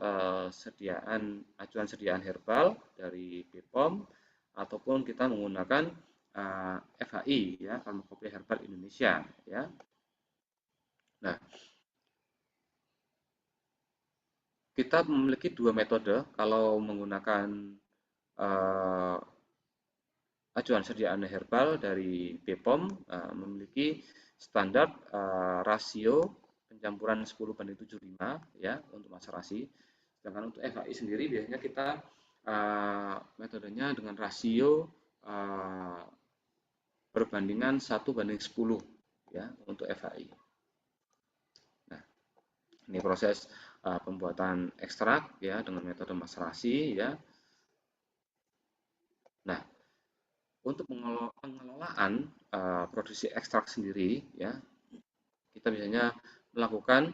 acuan sediaan herbal dari BPOM, ataupun kita menggunakan FHI, ya, Farmakopedia Herbal Indonesia, ya. Nah, kita memiliki dua metode kalau menggunakan acuan sediaan herbal dari BPOM, memiliki standar rasio pencampuran 10:75, ya, untuk maserasi. Sedangkan untuk FHI sendiri biasanya kita metodenya dengan rasio berbandingan 1:10, ya, untuk FHI. Nah, ini proses pembuatan ekstrak, ya, dengan metode maserasi, ya. Nah, untuk pengelolaan produksi ekstrak sendiri, ya, kita biasanya melakukan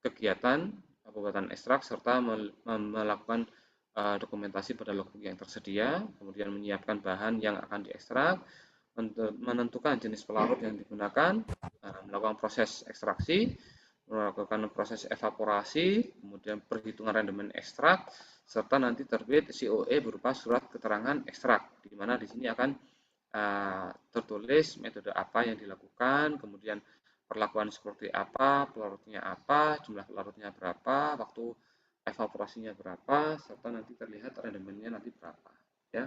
kegiatan pembuatan ekstrak serta melakukan dokumentasi pada logbook yang tersedia, kemudian menyiapkan bahan yang akan diekstrak, menentukan jenis pelarut yang digunakan, melakukan proses ekstraksi, melakukan proses evaporasi, kemudian perhitungan rendemen ekstrak, serta nanti terbit COE berupa surat keterangan ekstrak, di mana di sini akan tertulis metode apa yang dilakukan, kemudian perlakuan seperti apa, pelarutnya apa, jumlah pelarutnya berapa, waktu evaporasinya berapa, serta nanti terlihat rendemennya nanti berapa, ya.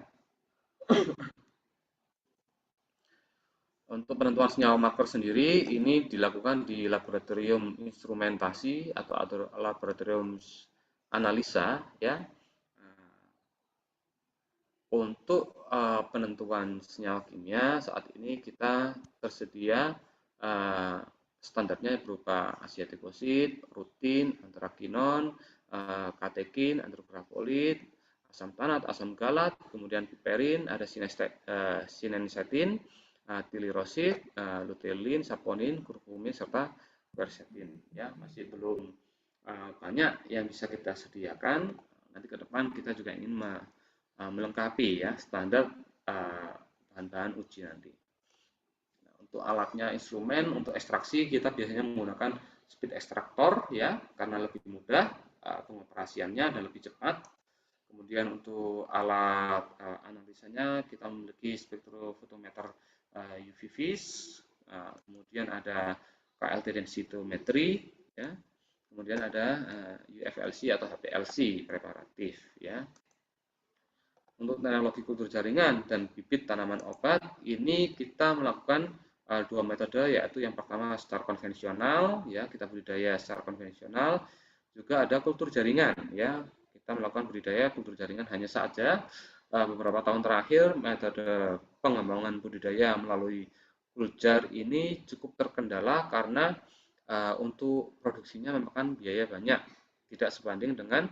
Untuk penentuan senyawa marker sendiri ini dilakukan di laboratorium instrumentasi atau laboratorium analisa, ya. Untuk penentuan senyawa kimia saat ini kita tersedia standarnya berupa asiatikosid, rutin, antrakinon, katekin, andrografolit, asam tanat, asam galat, kemudian piperin, ada sinensetin, tilirosid, luteolin, saponin, kurkumin, serta quercetin. Ya, masih belum banyak yang bisa kita sediakan. Nanti ke depan kita juga ingin melengkapi, ya, standar bahan-bahan uji nanti. Untuk alatnya, instrumen untuk ekstraksi kita biasanya menggunakan speed extractor, ya, karena lebih mudah pengoperasiannya dan lebih cepat. Kemudian untuk alat analisanya kita memiliki spektrofotometer UV-Vis, kemudian ada KLT densitometry, ya, kemudian ada UFLC atau HPLC preparatif, ya. Untuk teknologi kultur jaringan dan bibit tanaman obat ini kita melakukan dua metode, yaitu yang pertama secara konvensional, ya, kita budidaya secara konvensional, juga ada kultur jaringan, ya, kita melakukan budidaya kultur jaringan. Hanya saja beberapa tahun terakhir metode pengembangan budidaya melalui kuljar ini cukup terkendala karena untuk produksinya memakan biaya banyak, tidak sebanding dengan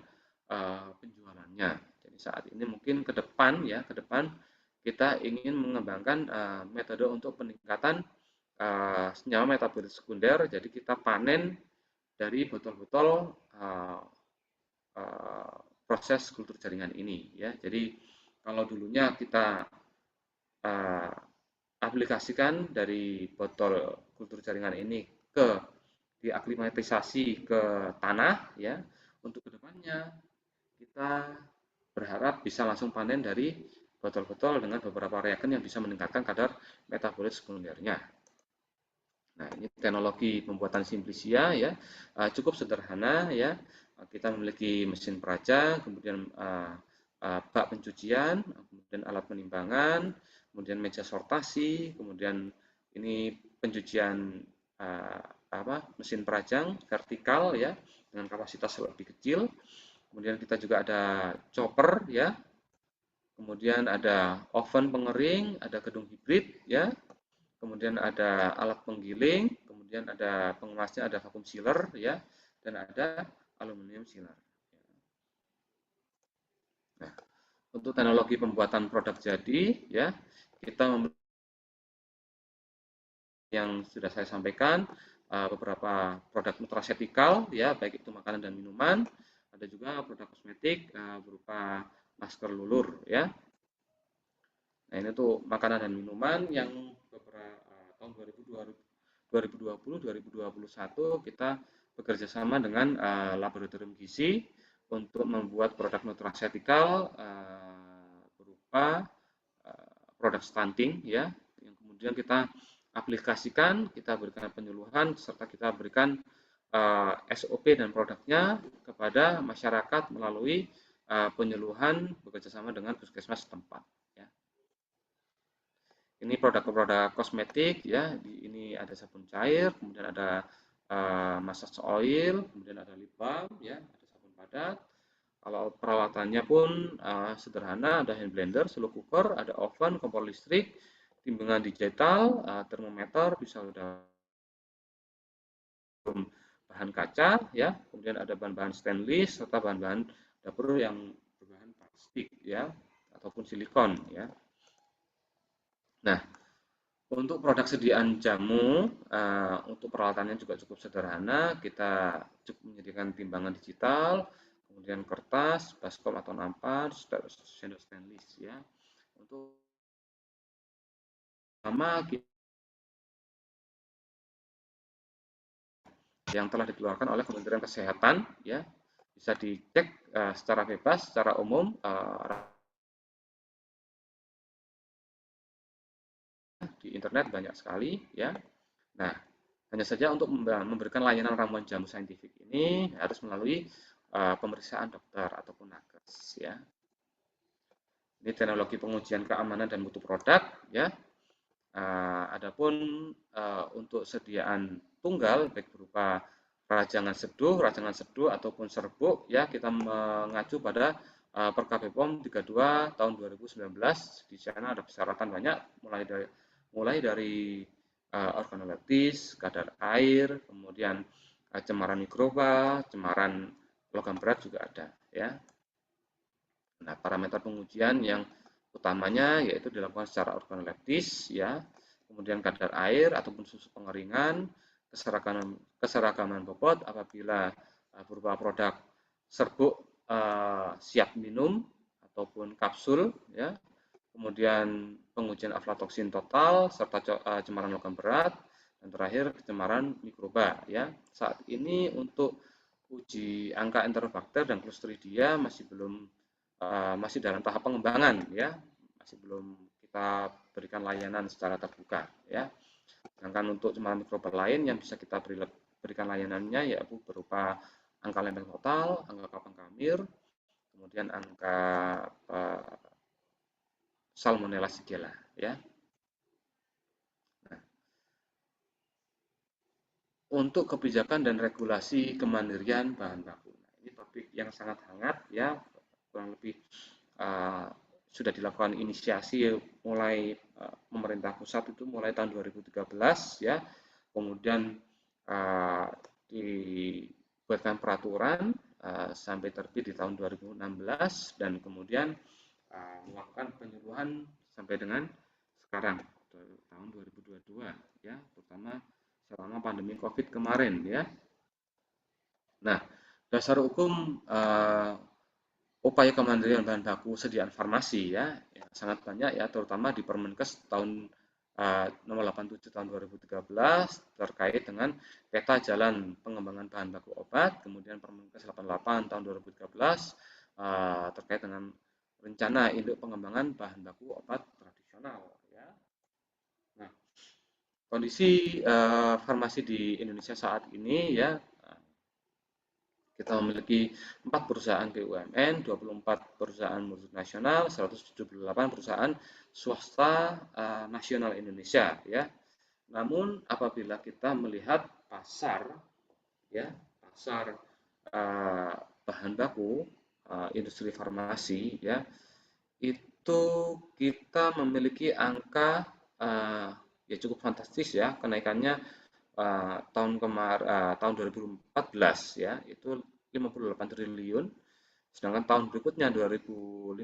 penjualannya. Jadi saat ini mungkin ke depan, ya, ke depan kita ingin mengembangkan metode untuk peningkatan senyawa metabolit sekunder. Jadi kita panen dari botol-botol proses kultur jaringan ini, ya. Jadi kalau dulunya kita aplikasikan dari botol kultur jaringan ini diaklimatisasi ke tanah, ya, untuk kedepannya kita berharap bisa langsung panen dari botol-botol dengan beberapa reagen yang bisa meningkatkan kadar metabolit sekundernya. Nah, ini teknologi pembuatan Simplicia, ya, cukup sederhana, ya. Kita memiliki mesin peraja, kemudian bak pencucian, kemudian alat penimbangan, kemudian meja sortasi, kemudian ini pencucian mesin perajang vertikal, ya, dengan kapasitas lebih kecil. Kemudian kita juga ada chopper, ya. Kemudian ada oven pengering, ada gedung hibrid, ya. Kemudian ada alat penggiling, kemudian ada pengemasnya, ada vacuum sealer, ya, dan ada aluminium sealer. Nah, untuk teknologi pembuatan produk jadi, ya, kita yang sudah saya sampaikan beberapa produk nutraceutical, ya, baik itu makanan dan minuman. Ada juga produk kosmetik berupa masker lulur, ya. Nah, ini tuh makanan dan minuman yang beberapa tahun 2020-2021 kita bekerja sama dengan laboratorium gizi untuk membuat produk nutraceutical berupa produk stunting ya, yang kemudian kita aplikasikan, kita berikan penyuluhan serta kita berikan SOP dan produknya kepada masyarakat melalui penyuluhan bekerjasama dengan puskesmas setempat. Ya. Ini produk-produk kosmetik ya. Ini ada sabun cair, kemudian ada massage oil, kemudian ada lip balm, ya, ada sabun padat. Kalau peralatannya pun sederhana, ada hand blender, slow cooker, ada oven, kompor listrik, timbangan digital, termometer, bisa udah bahan kaca, ya, kemudian ada bahan-bahan stainless serta bahan-bahan dapur yang berbahan plastik, ya, ataupun silikon, ya. Nah, untuk produk sediaan jamu, untuk peralatannya juga cukup sederhana. Kita cukup menyediakan timbangan digital, kemudian kertas, baskom atau nampan, sendok stainless, ya. Untuk pertama yang telah dikeluarkan oleh Kementerian Kesehatan, ya, bisa dicek secara bebas, secara umum, di internet banyak sekali, ya. Nah, hanya saja untuk memberikan layanan ramuan jamu saintifik ini harus melalui pemeriksaan dokter ataupun nakes, ya. Ini teknologi pengujian keamanan dan mutu produk, ya. Adapun untuk sediaan tunggal baik berupa rajangan seduh ataupun serbuk, ya, kita mengacu pada Perkab BPOM 32 tahun 2019. Di sana ada persyaratan banyak, mulai dari organoleptis, kadar air, kemudian cemaran mikroba, cemaran logam berat juga ada, ya. Nah, parameter pengujian yang utamanya yaitu dilakukan secara organoleptis, ya, kemudian kadar air ataupun susu pengeringan, keseragaman bobot apabila berupa produk serbuk siap minum ataupun kapsul, ya, kemudian pengujian aflatoksin total serta cemaran logam berat, dan terakhir cemaran mikroba, ya. Saat ini untuk uji angka enterobakter dan Clostridia masih dalam tahap pengembangan, ya, masih belum kita berikan layanan secara terbuka, ya. Sedangkan untuk cemaran mikroba lain yang bisa kita berikan layanannya yaitu berupa angka lempeng total, angka kapang kamir, kemudian angka Salmonella Shigella, ya. Nah, untuk kebijakan dan regulasi kemandirian bahan baku, nah, ini topik yang sangat hangat, ya. Kurang lebih sudah dilakukan inisiasi mulai pemerintah pusat itu mulai tahun 2013, ya, kemudian dibuatkan peraturan sampai terbit di tahun 2016 dan kemudian melakukan penyuluhan sampai dengan sekarang tahun 2022, ya, terutama selama pandemi COVID kemarin, ya. Nah, dasar hukum upaya kemandirian bahan baku sediaan farmasi, ya, sangat banyak, ya, terutama di Permenkes tahun nomor 87 tahun 2013 terkait dengan peta jalan pengembangan bahan baku obat, kemudian Permenkes 88 tahun 2013 terkait dengan rencana induk pengembangan bahan baku obat tradisional, ya. Nah, kondisi farmasi di Indonesia saat ini, ya, kita memiliki 4 perusahaan BUMN, 24 perusahaan multinasional, 178 perusahaan swasta nasional Indonesia, ya. Namun apabila kita melihat pasar, ya, pasar bahan baku industri farmasi, ya, itu kita memiliki angka ya cukup fantastis, ya, kenaikannya tahun 2014, ya, itu 58 triliun, sedangkan tahun berikutnya 2015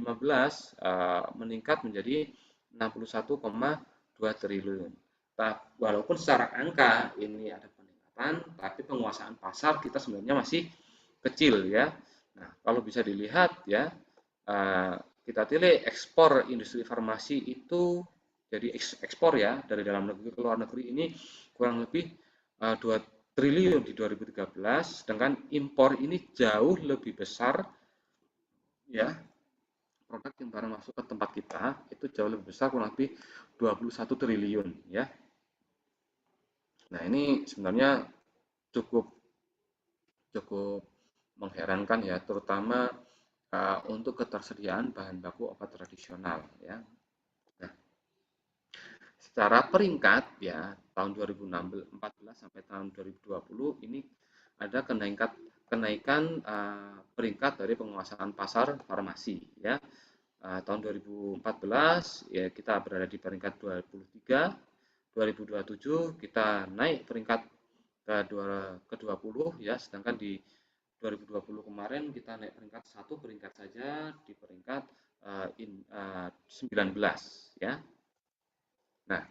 meningkat menjadi 61,2 triliun. Walaupun secara angka ini ada peningkatan, tapi penguasaan pasar kita sebenarnya masih kecil, ya. Nah, kalau bisa dilihat, ya, kita tilai ekspor industri farmasi itu jadi ekspor ya dari dalam negeri ke luar negeri ini kurang lebih 2 triliun di 2013, sedangkan impor ini jauh lebih besar ya. Produk yang barang masuk ke tempat kita itu jauh lebih besar, kurang lebih 21 triliun ya. Nah, ini sebenarnya cukup mengherankan ya, terutama untuk ketersediaan bahan baku obat tradisional ya. Nah, secara peringkat ya tahun 2014 sampai tahun 2020 ini ada kenaikan peringkat dari penguasaan pasar farmasi ya. Tahun 2014 ya kita berada di peringkat 23, 2027 kita naik peringkat ke 20 ya, sedangkan di 2020 kemarin kita naik peringkat 1 peringkat saja di peringkat 19 ya. Nah,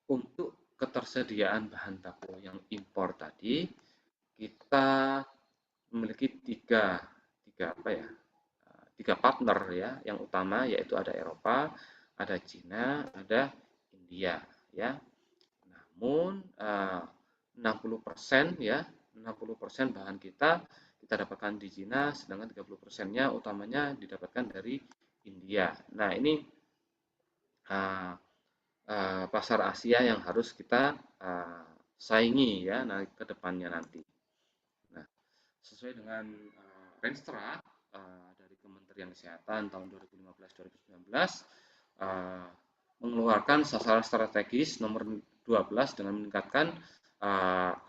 untuk ketersediaan bahan baku yang impor tadi kita memiliki tiga partner ya, yang utama yaitu ada Eropa, ada Cina, ada India ya. Namun 60% ya, 60% bahan kita dapatkan di Cina, sedangkan 30%-nya utamanya didapatkan dari India. Nah, ini pasar Asia yang harus kita saingi ya ke depannya nanti. Nah, sesuai dengan Renstra dari Kementerian Kesehatan tahun 2015-2019 mengeluarkan sasaran strategis nomor 12 dengan meningkatkan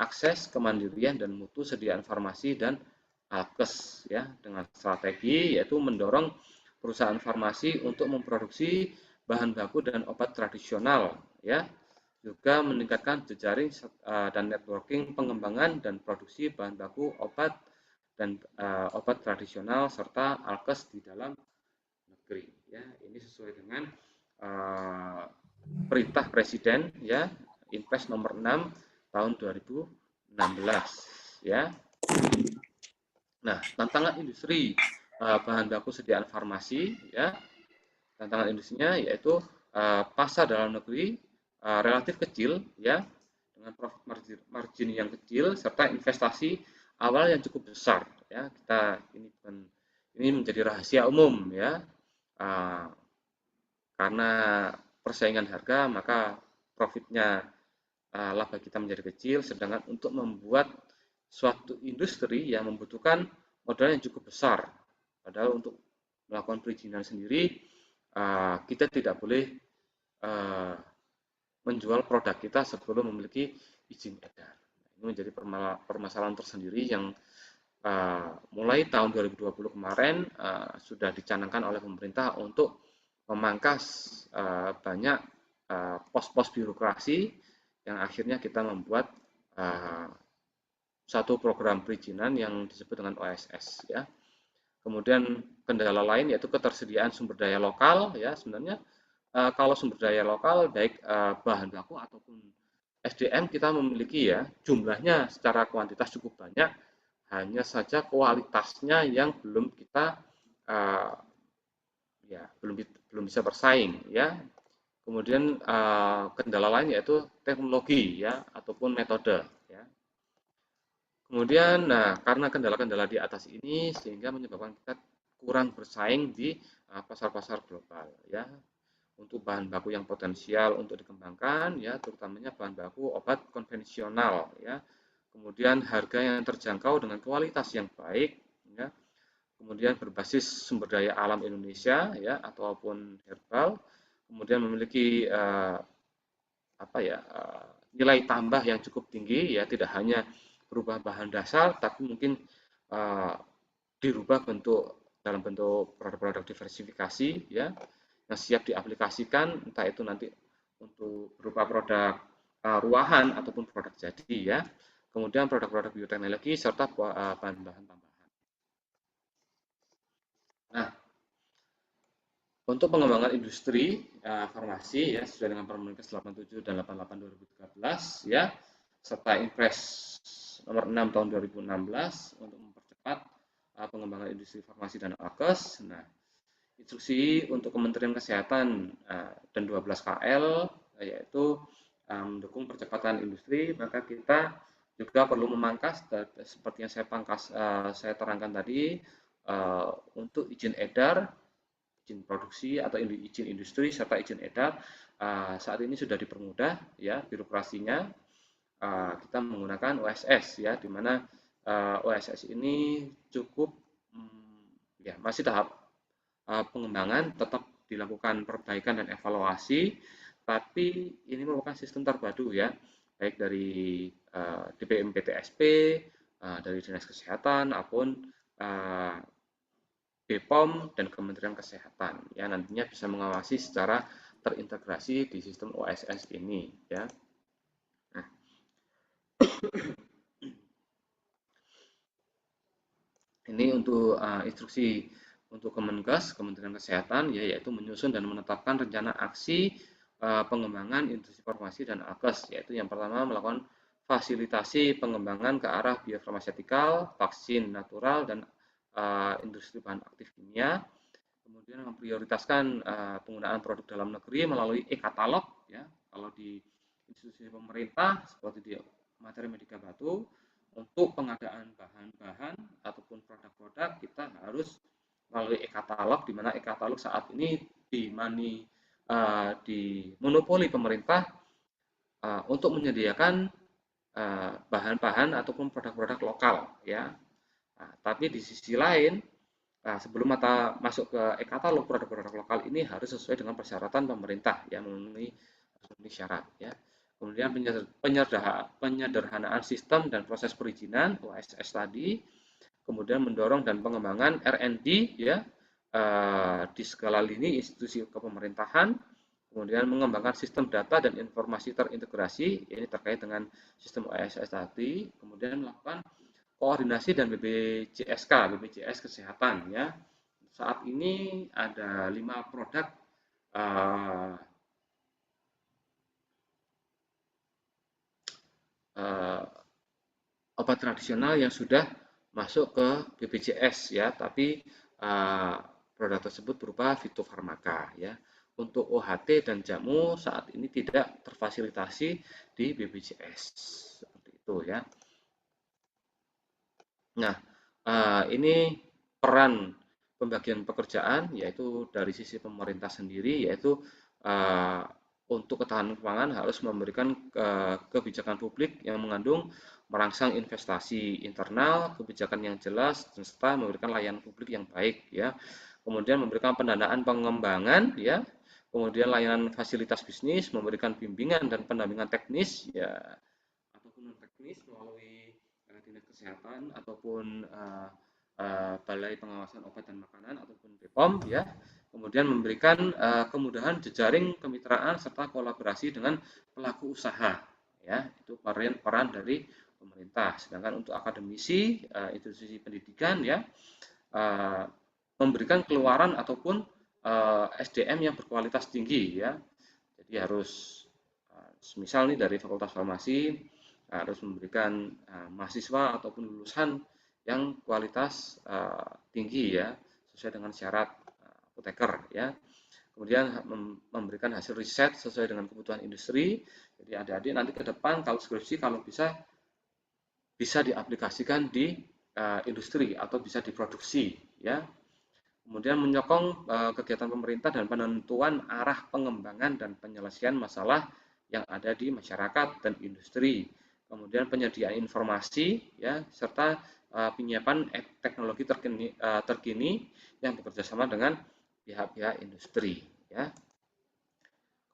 akses, kemandirian dan mutu sediaan farmasi dan alkes ya, dengan strategi yaitu mendorong perusahaan farmasi untuk memproduksi bahan baku dan obat tradisional ya, juga meningkatkan jejaring dan networking pengembangan dan produksi bahan baku obat dan obat tradisional serta alkes di dalam negeri ya. Ini sesuai dengan perintah Presiden ya, Inpres nomor 6 tahun 2016 ya. Nah, tantangan industri bahan baku sediaan farmasi ya. Tantangan industrinya yaitu pasar dalam negeri relatif kecil ya, dengan profit margin yang kecil serta investasi awal yang cukup besar ya. Ini menjadi rahasia umum ya. Karena persaingan harga maka profitnya laba kita menjadi kecil, sedangkan untuk membuat suatu industri yang membutuhkan modal yang cukup besar. Padahal untuk melakukan perizinan sendiri kita tidak boleh menjual produk kita sebelum memiliki izin edar. Ini menjadi permasalahan tersendiri yang mulai tahun 2020 kemarin sudah dicanangkan oleh pemerintah untuk memangkas banyak pos-pos birokrasi yang akhirnya kita membuat satu program perizinan yang disebut dengan OSS ya. Kemudian kendala lain yaitu ketersediaan sumber daya lokal ya. Sebenarnya kalau sumber daya lokal baik bahan baku ataupun SDM kita memiliki ya, jumlahnya secara kuantitas cukup banyak, hanya saja kualitasnya yang belum kita belum bisa bersaing ya. Kemudian kendala lain yaitu teknologi ya ataupun metode ya. Kemudian karena kendala-kendala di atas ini sehingga menyebabkan kita kurang bersaing di pasar-pasar global ya. Untuk bahan baku yang potensial untuk dikembangkan ya, terutamanya bahan baku obat konvensional ya. Kemudian harga yang terjangkau dengan kualitas yang baik ya. Kemudian berbasis sumber daya alam Indonesia ya ataupun herbal, kemudian memiliki nilai tambah yang cukup tinggi ya, tidak hanya berubah bahan dasar tapi mungkin dirubah dalam bentuk produk-produk diversifikasi ya, yang siap diaplikasikan, entah itu nanti untuk berupa produk ruahan ataupun produk jadi ya. Kemudian produk-produk bioteknologi serta bahan-bahan tambahan. Nah, untuk pengembangan industri farmasi ya sesuai dengan Permenkes 87 dan 88 2013 ya, serta Inpres nomor 6 tahun 2016 untuk mempercepat pengembangan industri farmasi dan alkes. Nah, instruksi untuk Kementerian Kesehatan dan 12 KL, yaitu mendukung percepatan industri, maka kita juga perlu memangkas seperti yang saya terangkan tadi, untuk izin edar, izin produksi atau izin industri serta izin edar saat ini sudah dipermudah ya birokrasinya. Kita menggunakan OSS ya, di mana OSS ini cukup ya masih tahap pengembangan, tetap dilakukan perbaikan dan evaluasi, tapi ini merupakan sistem terpadu ya, baik dari DPM PTSP, dari Dinas Kesehatan, maupun BPOM dan Kementerian Kesehatan. Ya, nantinya bisa mengawasi secara terintegrasi di sistem OSS ini. Ya. Nah. Ini untuk instruksi untuk Kemenkes, Kementerian Kesehatan, ya, yaitu menyusun dan menetapkan rencana aksi pengembangan industri farmasi dan alkes, yaitu yang pertama melakukan fasilitasi pengembangan ke arah biofarmasetikal, vaksin natural, dan industri bahan aktif kimia. Kemudian memprioritaskan penggunaan produk dalam negeri melalui e-katalog, ya, kalau di institusi pemerintah seperti di materi Medika Batu, untuk pengadaan bahan-bahan ataupun produk-produk kita harus melalui e-katalog, di mana e-katalog saat ini dimonopoli pemerintah untuk menyediakan bahan-bahan ataupun produk-produk lokal, ya. Nah, tapi di sisi lain, sebelum masuk ke e-katalog, produk-produk lokal ini harus sesuai dengan persyaratan pemerintah yang memenuhi syarat, ya. Kemudian penyederhanaan sistem dan proses perizinan OSS tadi, kemudian mendorong dan pengembangan R&D ya di segala lini institusi kepemerintahan, kemudian mengembangkan sistem data dan informasi terintegrasi, ini terkait dengan sistem OSS tadi, kemudian melakukan koordinasi dan BPJS Kesehatan ya. Saat ini ada 5 produk obat tradisional yang sudah masuk ke BPJS ya, tapi produk tersebut berupa fitofarmaka ya. Untuk OHT dan jamu saat ini tidak terfasilitasi di BPJS seperti itu ya. Nah, ini peran pembagian pekerjaan yaitu dari sisi pemerintah sendiri, yaitu untuk ketahanan pangan harus memberikan kebijakan publik yang mengandung merangsang investasi internal, kebijakan yang jelas, dan serta memberikan layanan publik yang baik ya. Kemudian memberikan pendanaan pengembangan ya, kemudian layanan fasilitas bisnis, memberikan bimbingan dan pendampingan teknis ya ataupun non teknis melalui Dinas Kesehatan ataupun Balai Pengawasan Obat dan Makanan ataupun BPOM ya. Kemudian memberikan kemudahan jejaring kemitraan serta kolaborasi dengan pelaku usaha ya. Itu peran dari pemerintah. Sedangkan untuk akademisi, institusi pendidikan ya, memberikan keluaran ataupun SDM yang berkualitas tinggi ya. Jadi harus misal nih dari Fakultas Farmasi harus memberikan mahasiswa ataupun lulusan yang kualitas tinggi ya, sesuai dengan syarat apoteker ya. Kemudian memberikan hasil riset sesuai dengan kebutuhan industri. Jadi adik-adik nanti ke depan kalau skripsi kalau bisa diaplikasikan di industri atau bisa diproduksi ya. Kemudian menyokong kegiatan pemerintah dan penentuan arah pengembangan dan penyelesaian masalah yang ada di masyarakat dan industri. Kemudian penyediaan informasi ya serta penyiapan teknologi terkini yang bekerjasama dengan pihak-pihak industri ya.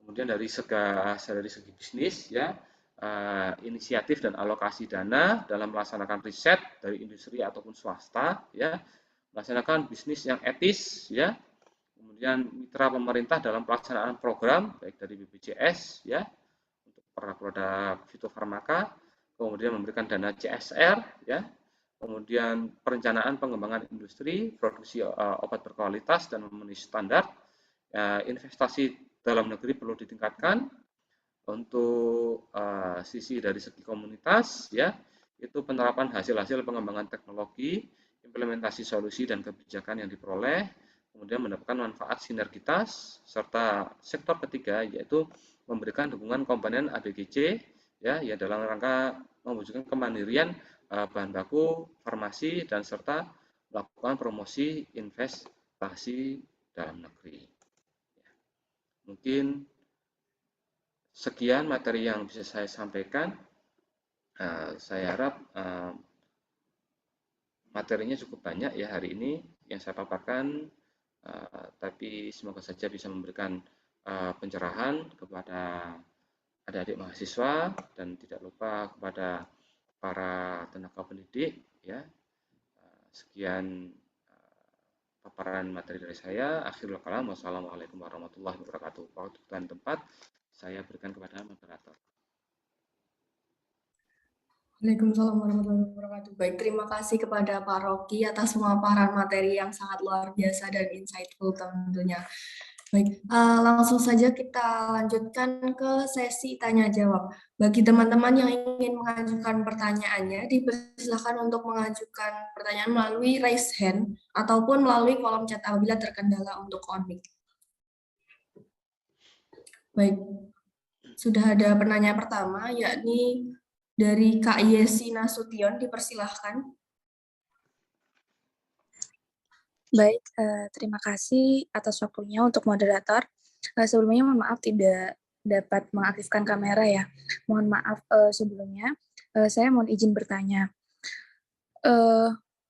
Kemudian dari segi bisnis ya, inisiatif dan alokasi dana dalam melaksanakan riset dari industri ataupun swasta ya, melaksanakan bisnis yang etis ya, kemudian mitra pemerintah dalam pelaksanaan program baik dari BPJS ya untuk produk fitofarmaka, kemudian memberikan dana CSR ya, kemudian perencanaan pengembangan industri produksi obat berkualitas dan memenuhi standar, investasi dalam negeri perlu ditingkatkan. Untuk sisi dari segi komunitas ya, itu penerapan hasil-hasil pengembangan teknologi, implementasi solusi dan kebijakan yang diperoleh, kemudian mendapatkan manfaat sinergitas, serta sektor ketiga yaitu memberikan dukungan komponen ABGC ya dalam rangka mewujudkan kemandirian bahan baku farmasi dan serta melakukan promosi investasi dalam negeri. Mungkin sekian materi yang bisa saya sampaikan. Saya harap materinya cukup banyak ya hari ini yang saya paparkan, tapi semoga saja bisa memberikan pencerahan kepada adik-adik mahasiswa dan tidak lupa kepada para tenaga pendidik ya. Sekian paparan materi dari saya. Akhirul kalam, wassalamualaikum warahmatullahi wabarakatuh. Waktu dan tempat saya berikan kepada moderator. Waalaikumsalam warahmatullahi wabarakatuh. Baik, terima kasih kepada Pak Rocky atas pemaparan materi yang sangat luar biasa dan insightful tentunya. Baik, langsung saja kita lanjutkan ke sesi tanya jawab. Bagi teman-teman yang ingin mengajukan pertanyaannya, dipersilakan untuk mengajukan pertanyaan melalui raise hand ataupun melalui kolom chat apabila terkendala untuk on mic. Baik, sudah ada penanya pertama, yakni dari Kak Yesi Nasution, dipersilahkan. Baik, terima kasih atas waktunya untuk moderator. Sebelumnya mohon maaf tidak dapat mengaktifkan kamera ya. Mohon maaf sebelumnya. Saya mohon izin bertanya.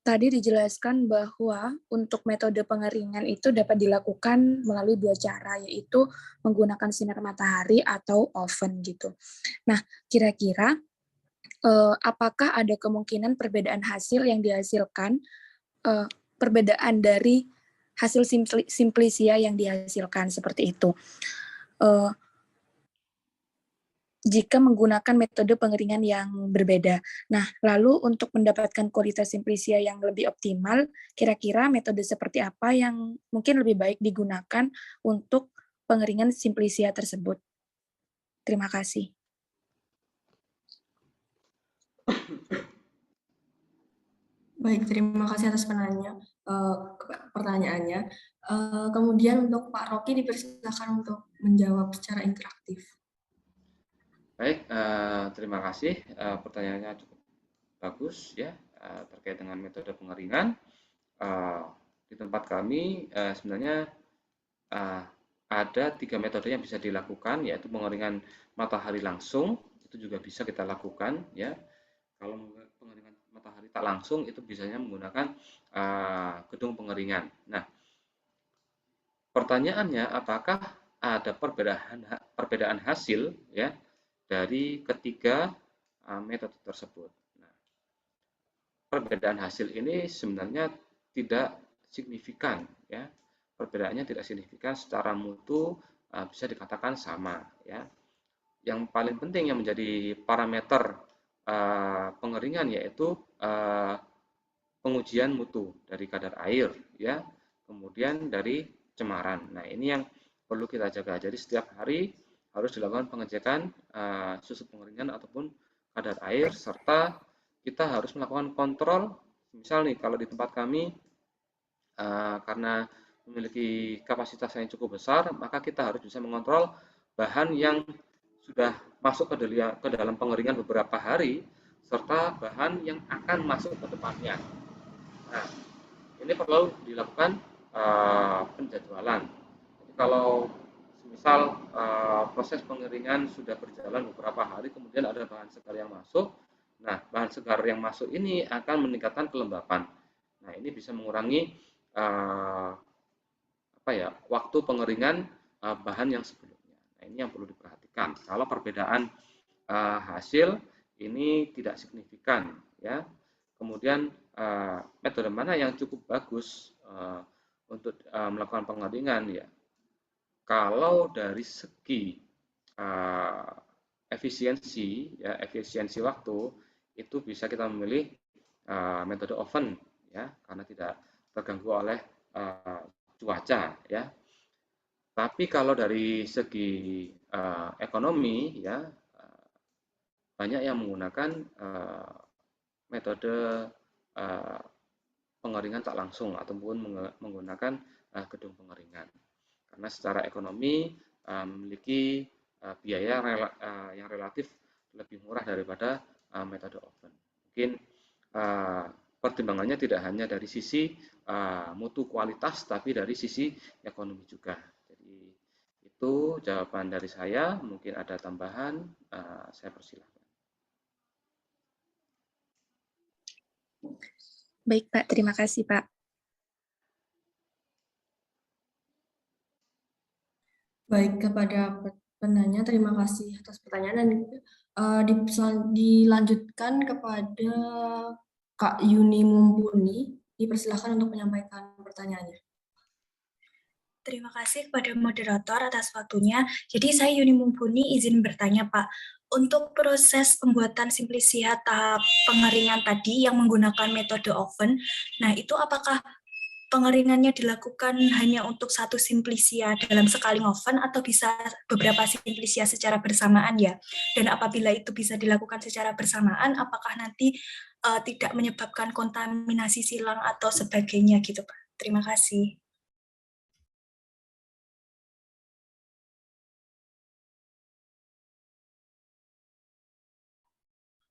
Tadi dijelaskan bahwa untuk metode pengeringan itu dapat dilakukan melalui 2 cara, yaitu menggunakan sinar matahari atau oven gitu. Nah, kira-kira apakah ada kemungkinan perbedaan hasil yang dihasilkan, perbedaan dari hasil simplisia yang dihasilkan seperti itu, jika menggunakan metode pengeringan yang berbeda. Nah, lalu untuk mendapatkan kualitas simplisia yang lebih optimal, kira-kira metode seperti apa yang mungkin lebih baik digunakan untuk pengeringan simplisia tersebut? Terima kasih. Baik, terima kasih atas pertanyaannya. Kemudian untuk Pak Rocky dipersilakan untuk menjawab secara interaktif. Baik, terima kasih. Pertanyaannya cukup bagus ya terkait dengan metode pengeringan. Di tempat kami sebenarnya ada 3 metode yang bisa dilakukan, yaitu pengeringan matahari langsung, itu juga bisa kita lakukan ya. Kalau pengeringan matahari tak langsung itu biasanya menggunakan gedung pengeringan. Nah, pertanyaannya apakah ada perbedaan hasil ya dari ketiga metode tersebut. Nah, perbedaan hasil ini sebenarnya tidak signifikan ya. Perbedaannya tidak signifikan secara mutu, bisa dikatakan sama ya. Yang paling penting yang menjadi parameter pengeringan yaitu pengujian mutu dari kadar air ya, kemudian dari cemaran. Nah, ini yang perlu kita jaga. Jadi setiap hari harus dilakukan pengecekan susu pengeringan ataupun kadar air, serta kita harus melakukan kontrol. Misal nih, kalau di tempat kami karena memiliki kapasitas yang cukup besar, maka kita harus bisa mengontrol bahan yang sudah masuk ke dalam pengeringan beberapa hari, serta bahan yang akan masuk ke depannya. Nah, ini perlu dilakukan penjadwalan. Jadi kalau misal proses pengeringan sudah berjalan beberapa hari, kemudian ada bahan segar yang masuk, nah bahan segar yang masuk ini akan meningkatkan kelembapan. Nah, ini bisa mengurangi waktu pengeringan bahan yang sebelumnya. Nah, ini yang perlu diperhatikan. Kalau perbedaan hasil ini tidak signifikan ya. Kemudian metode mana yang cukup bagus untuk melakukan pengeringan ya? Kalau dari segi efisiensi waktu itu bisa kita memilih metode oven ya, karena tidak terganggu oleh cuaca ya. Tapi kalau dari segi ekonomi ya, banyak yang menggunakan metode pengeringan tak langsung ataupun menggunakan gedung pengeringan. Karena secara ekonomi memiliki biaya yang relatif lebih murah daripada metode oven. Mungkin pertimbangannya tidak hanya dari sisi mutu kualitas, tapi dari sisi ekonomi juga. Jadi itu jawaban dari saya. Mungkin ada tambahan, saya persilahkan. Baik Pak, terima kasih Pak. Baik, kepada penanya terima kasih atas pertanyaan, dan dilanjutkan kepada Kak Yuni Mumpuni, dipersilakan untuk menyampaikan pertanyaannya. Terima kasih kepada moderator atas waktunya. Jadi saya Yuni Mumpuni izin bertanya Pak, untuk proses pembuatan simplisia tahap pengeringan tadi yang menggunakan metode oven, nah itu apakah pengeringannya dilakukan hanya untuk satu simplisia dalam sekali oven atau bisa beberapa simplisia secara bersamaan ya? Dan apabila itu bisa dilakukan secara bersamaan, apakah nanti tidak menyebabkan kontaminasi silang atau sebagainya gitu Pak? Terima kasih.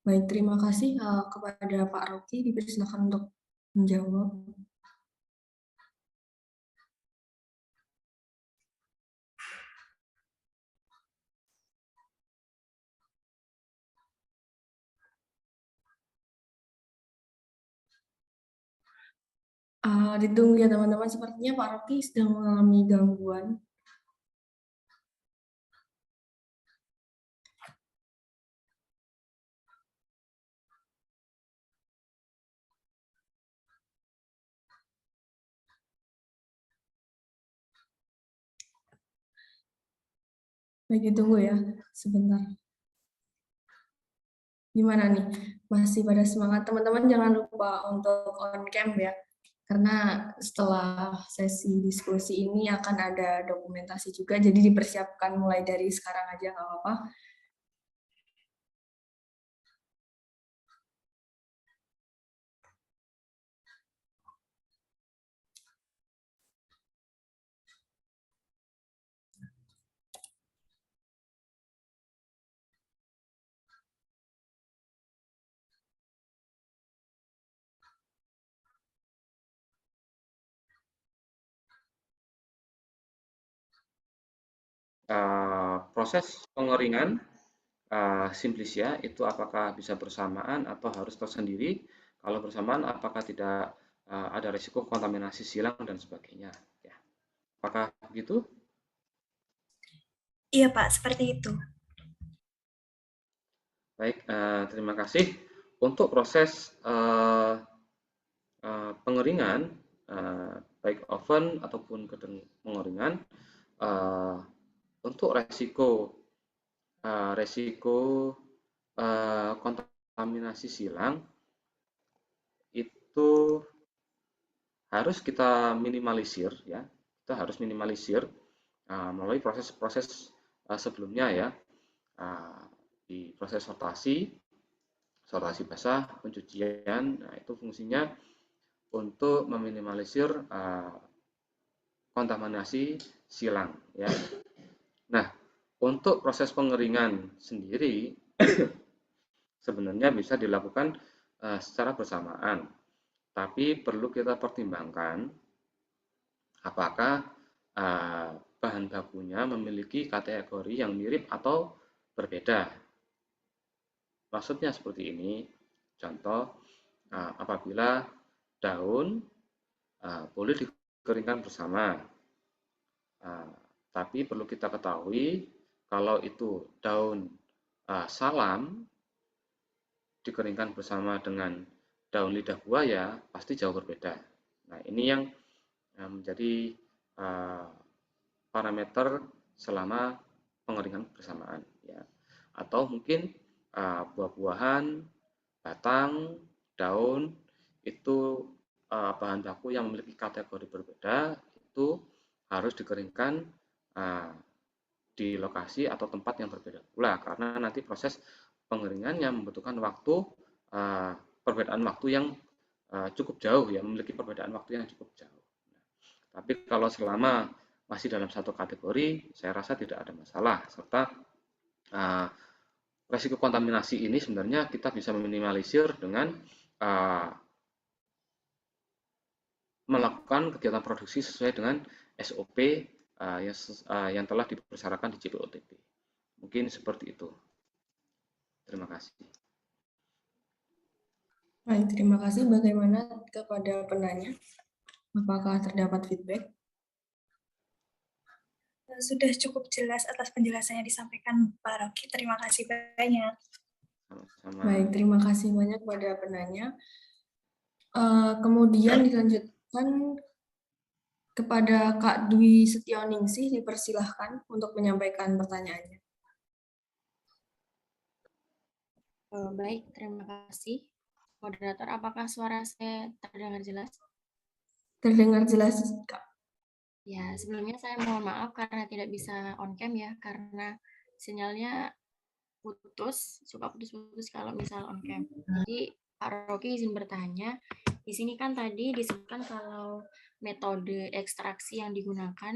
Baik, terima kasih kepada Pak Rocky, dipersilakan untuk menjawab. Ditunggu ya teman-teman, sepertinya Pak Rocky sedang mengalami gangguan. Baik, ditunggu ya, sebentar. Gimana nih? Masih pada semangat? Teman-teman jangan lupa untuk on cam ya. Karena setelah sesi diskusi ini akan ada dokumentasi juga, jadi dipersiapkan mulai dari sekarang aja, nggak apa-apa. Proses pengeringan simplisia itu apakah bisa bersamaan atau harus tersendiri? Kalau bersamaan, apakah tidak ada risiko kontaminasi silang dan sebagainya? Ya. Apakah begitu? Iya Pak, seperti itu. Baik, terima kasih. Untuk proses pengeringan, baik oven ataupun gedung pengeringan, untuk resiko kontaminasi silang itu harus kita minimalisir ya. Kita harus minimalisir melalui proses-proses sebelumnya ya. Di proses sortasi basah, pencucian, nah itu fungsinya untuk meminimalisir kontaminasi silang ya. Nah, untuk proses pengeringan sendiri sebenarnya bisa dilakukan secara bersamaan, tapi perlu kita pertimbangkan apakah bahan bakunya memiliki kategori yang mirip atau berbeda. Maksudnya seperti ini, contoh apabila daun boleh dikeringkan bersama, tapi perlu kita ketahui kalau itu daun salam dikeringkan bersama dengan daun lidah buaya pasti jauh berbeda. Nah, ini yang menjadi parameter selama pengeringan bersamaan ya. Atau mungkin buah-buahan, batang, daun itu bahan baku yang memiliki kategori berbeda itu harus dikeringkan di lokasi atau tempat yang berbeda pula, karena nanti proses pengeringannya membutuhkan waktu perbedaan waktu yang cukup jauh ya, memiliki perbedaan waktu yang cukup jauh. Tapi kalau selama masih dalam satu kategori, saya rasa tidak ada masalah. Serta resiko kontaminasi ini sebenarnya kita bisa meminimalisir dengan melakukan kegiatan produksi sesuai dengan SOP yang telah dipersyaratkan di JPOTP. Mungkin seperti itu. Terima kasih. Baik, terima kasih. Bagaimana kepada penanya? Apakah terdapat feedback? Sudah cukup jelas atas penjelasannya disampaikan Pak Rocky. Terima kasih banyak. Sama-sama. Baik, terima kasih banyak kepada penanya. Kemudian dilanjutkan kepada Kak Dwi Setioningsi, dipersilahkan untuk menyampaikan pertanyaannya. Baik, terima kasih. Moderator, apakah suara saya terdengar jelas? Terdengar jelas, Kak. Ya, sebelumnya saya mohon maaf karena tidak bisa on cam ya, karena sinyalnya putus, suka putus-putus kalau misal on cam. Jadi Pak Rocky izin bertanya, di sini kan tadi disebutkan kalau metode ekstraksi yang digunakan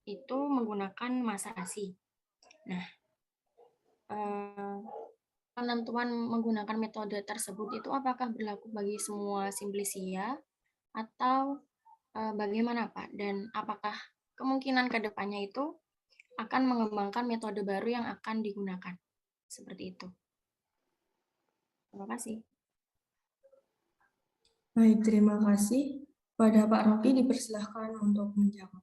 itu menggunakan maserasi. Nah, penentuan menggunakan metode tersebut itu apakah berlaku bagi semua simplisia atau bagaimana Pak? Dan apakah kemungkinan ke depannya itu akan mengembangkan metode baru yang akan digunakan? Seperti itu. Terima kasih. Baik, terima kasih. Pada Pak Rocky dipersilahkan untuk menjawab.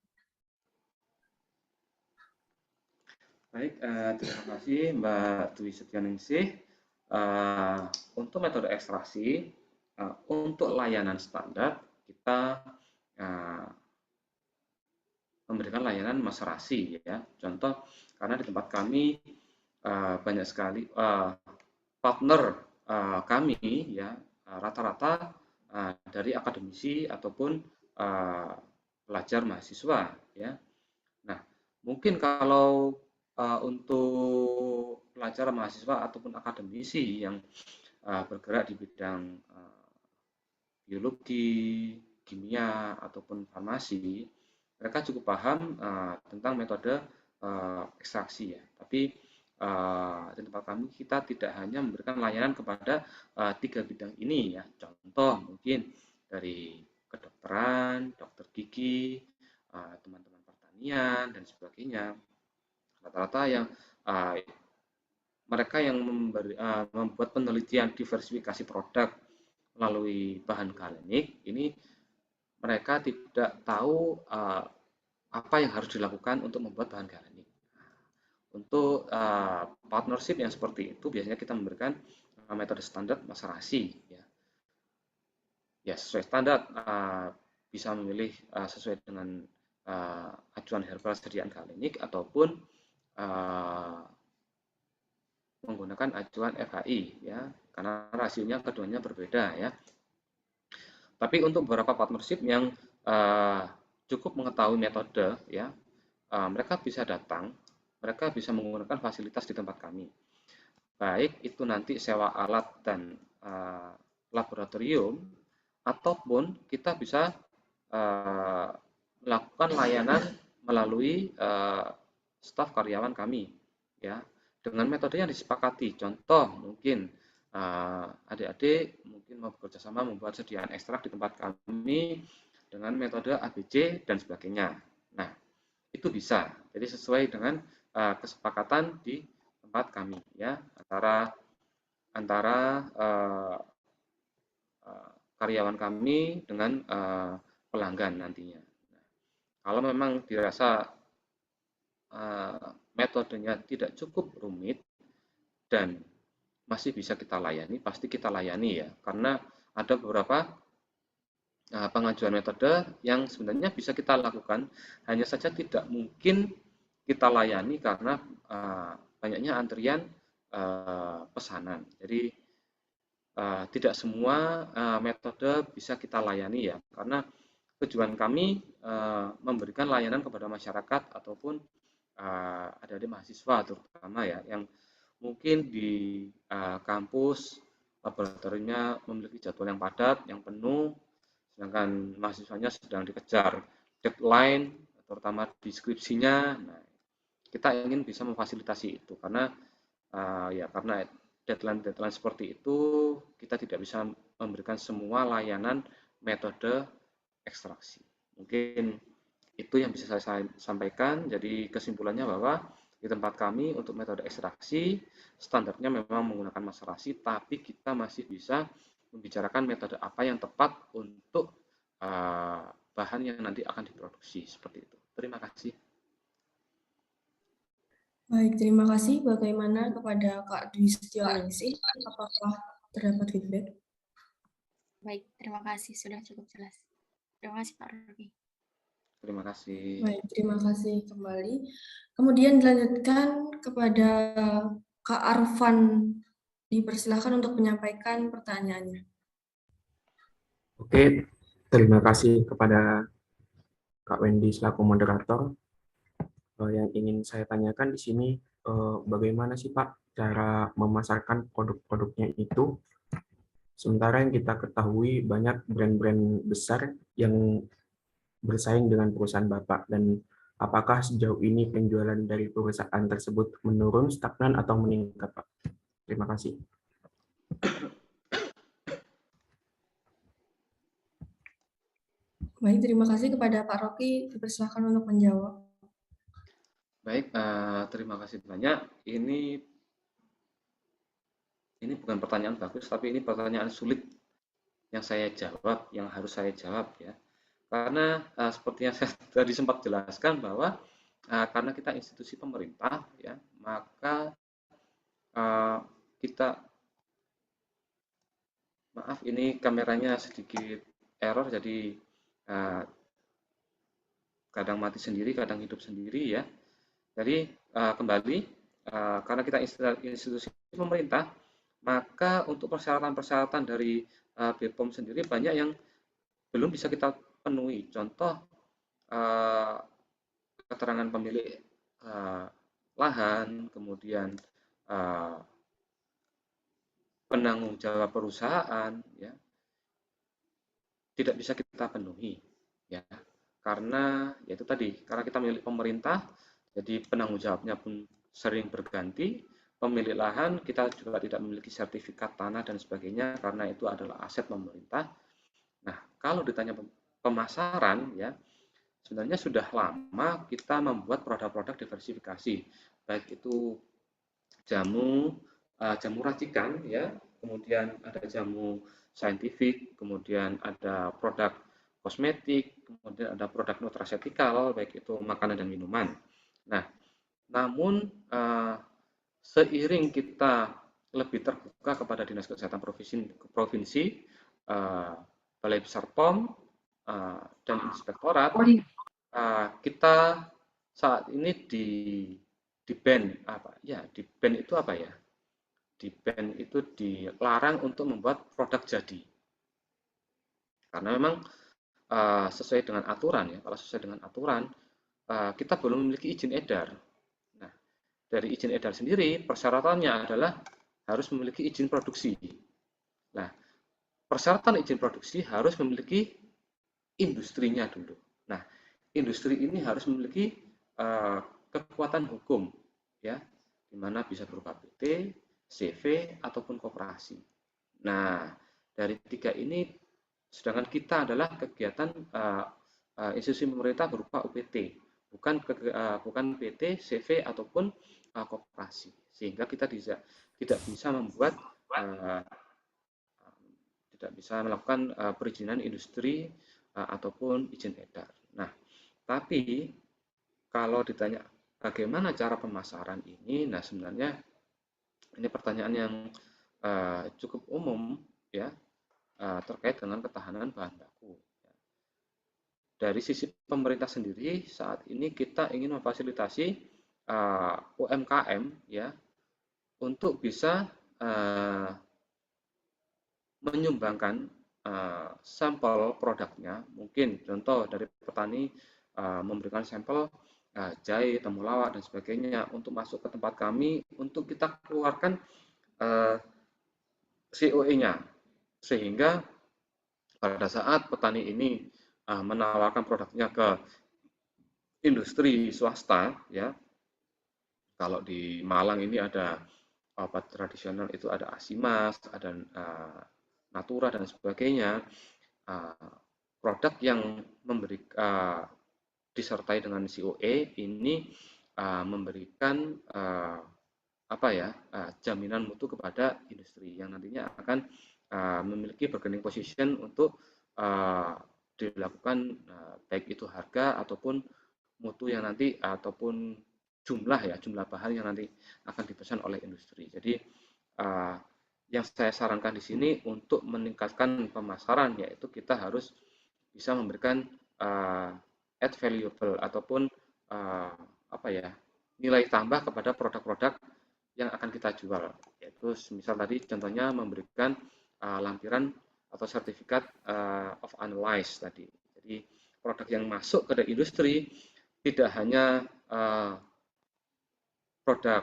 Baik, terima kasih Mbak Dwi Setioningsi. Untuk metode ekstraksi, untuk layanan standar, kita memberikan layanan maserasi ya. Contoh, karena di tempat kami banyak sekali partner kami ya, rata-rata dari akademisi ataupun pelajar mahasiswa ya. Nah, mungkin kalau untuk pelajar mahasiswa ataupun akademisi yang bergerak di bidang biologi, kimia ataupun farmasi, mereka cukup paham tentang metode ekstraksi ya. Tapi di tempat kami kita tidak hanya memberikan layanan kepada 3 bidang ini ya. Contoh mungkin dari kedokteran, dokter gigi, teman-teman pertanian dan sebagainya. Rata-rata yang mereka yang membuat penelitian diversifikasi produk melalui bahan galenik, ini mereka tidak tahu apa yang harus dilakukan untuk membuat bahan galenik. Untuk partnership yang seperti itu biasanya kita memberikan metode standar maserasi ya. Ya sesuai standar bisa memilih sesuai dengan acuan herbal sediaan galenik ataupun menggunakan acuan FHI ya, karena rasionya keduanya berbeda ya. Tapi untuk beberapa partnership yang cukup mengetahui metode ya, mereka bisa datang, mereka bisa menggunakan fasilitas di tempat kami. Baik itu nanti sewa alat dan laboratorium, ataupun kita bisa melakukan layanan melalui staf karyawan kami ya, dengan metode yang disepakati. Contoh mungkin adik-adik mungkin mau bekerja sama membuat sediaan ekstrak di tempat kami dengan metode ABC dan sebagainya. Nah, itu bisa. Jadi sesuai dengan kesepakatan di tempat kami ya, antara karyawan kami dengan pelanggan nantinya. Nah, kalau memang dirasa metodenya tidak cukup rumit dan masih bisa kita layani, pasti kita layani ya, karena ada beberapa pengajuan metode yang sebenarnya bisa kita lakukan, hanya saja tidak mungkin kita layani karena banyaknya antrian pesanan. Jadi tidak semua metode bisa kita layani ya, karena tujuan kami memberikan layanan kepada masyarakat ataupun adik-adik mahasiswa terutama ya, yang mungkin di kampus laboratoriumnya memiliki jadwal yang padat, yang penuh, sedangkan mahasiswanya sedang dikejar deadline, terutama deskripsinya. Nah, kita ingin bisa memfasilitasi itu karena karena deadline seperti itu kita tidak bisa memberikan semua layanan metode ekstraksi. Mungkin itu yang bisa saya sampaikan. Jadi kesimpulannya bahwa di tempat kami untuk metode ekstraksi standarnya memang menggunakan maserasi, tapi kita masih bisa membicarakan metode apa yang tepat untuk bahan yang nanti akan diproduksi seperti itu. Terima kasih. Baik, terima kasih. Bagaimana kepada Kak Dwi Setianingsih? Apakah terdapat feedback? Baik, terima kasih. Sudah cukup jelas. Terima kasih Pak Rocky. Terima kasih. Baik, terima kasih kembali. Kemudian dilanjutkan kepada Kak Arfan. Dipersilakan untuk menyampaikan pertanyaannya. Oke, terima kasih kepada Kak Wendy selaku moderator. Yang ingin saya tanyakan di sini, bagaimana sih Pak cara memasarkan produk-produknya itu? Sementara yang kita ketahui banyak brand-brand besar yang bersaing dengan perusahaan Bapak, dan apakah sejauh ini penjualan dari perusahaan tersebut menurun, stagnan, atau meningkat, Pak? Terima kasih. Baik, terima kasih kepada Pak Rocky. Dipersilakan untuk menjawab. Baik, terima kasih banyak. Ini bukan pertanyaan bagus, tapi ini pertanyaan sulit yang saya jawab, yang harus saya jawab ya. Karena seperti yang saya tadi sempat jelaskan bahwa karena kita institusi pemerintah ya, maka kita, maaf ini kameranya sedikit error, jadi kadang mati sendiri, kadang hidup sendiri ya. Jadi kembali, karena kita institusi pemerintah, maka untuk persyaratan-persyaratan dari BPOM sendiri banyak yang belum bisa kita penuhi. Contoh, keterangan pemilik lahan, kemudian penanggung jawab perusahaan, ya, tidak bisa kita penuhi, ya, karena yaitu tadi, karena kita milik pemerintah. Jadi penanggung jawabnya pun sering berganti, pemilik lahan kita juga tidak memiliki sertifikat tanah dan sebagainya karena itu adalah aset pemerintah. Nah, kalau ditanya pemasaran ya, sebenarnya sudah lama kita membuat produk-produk diversifikasi, baik itu jamu racikan ya, kemudian ada jamu saintifik, kemudian ada produk kosmetik, kemudian ada produk nutrasetikal, baik itu makanan dan minuman. Nah, namun seiring kita lebih terbuka kepada Dinas Kesehatan Provinsi, Balai Besar POM, dan Inspektorat, kita saat ini di ban apa? Ya, di ban itu apa ya? Di ban itu dilarang untuk membuat produk jadi. Karena memang sesuai dengan aturan ya. Kalau sesuai dengan aturan, kita belum memiliki izin edar. Nah, dari izin edar sendiri, persyaratannya adalah harus memiliki izin produksi. Nah, persyaratan izin produksi harus memiliki industrinya dulu. Nah, industri ini harus memiliki kekuatan hukum, ya, di mana bisa berupa PT, CV, ataupun koperasi. Nah, dari tiga ini, sedangkan kita adalah kegiatan institusi pemerintah berupa UPT. Bukan PT, CV ataupun koperasi, sehingga kita tidak bisa membuat tidak bisa melakukan perizinan industri ataupun izin edar. Nah, tapi kalau ditanya bagaimana cara pemasaran ini, nah sebenarnya ini pertanyaan yang cukup umum ya, terkait dengan ketahanan bahan baku. Dari sisi pemerintah sendiri saat ini kita ingin memfasilitasi UMKM ya untuk bisa menyumbangkan sampel produknya. Mungkin contoh dari petani memberikan sampel jahe, temulawak dan sebagainya untuk masuk ke tempat kami untuk kita keluarkan COE-nya, sehingga pada saat petani ini menawarkan produknya ke industri swasta, ya. Kalau di Malang ini ada obat tradisional, itu ada Asimas, ada Natura dan sebagainya. Produk yang disertai dengan COE ini memberikan jaminan mutu kepada industri yang nantinya akan memiliki bargaining position untuk dilakukan baik itu harga ataupun mutu yang nanti ataupun jumlah bahan yang nanti akan dipesan oleh industri. Jadi yang saya sarankan di sini untuk meningkatkan pemasaran, yaitu kita harus bisa memberikan add valuable ataupun nilai tambah kepada produk-produk yang akan kita jual. Yaitu misal tadi contohnya memberikan lampiran atau sertifikat of analyze tadi. Jadi produk yang masuk ke industri tidak hanya produk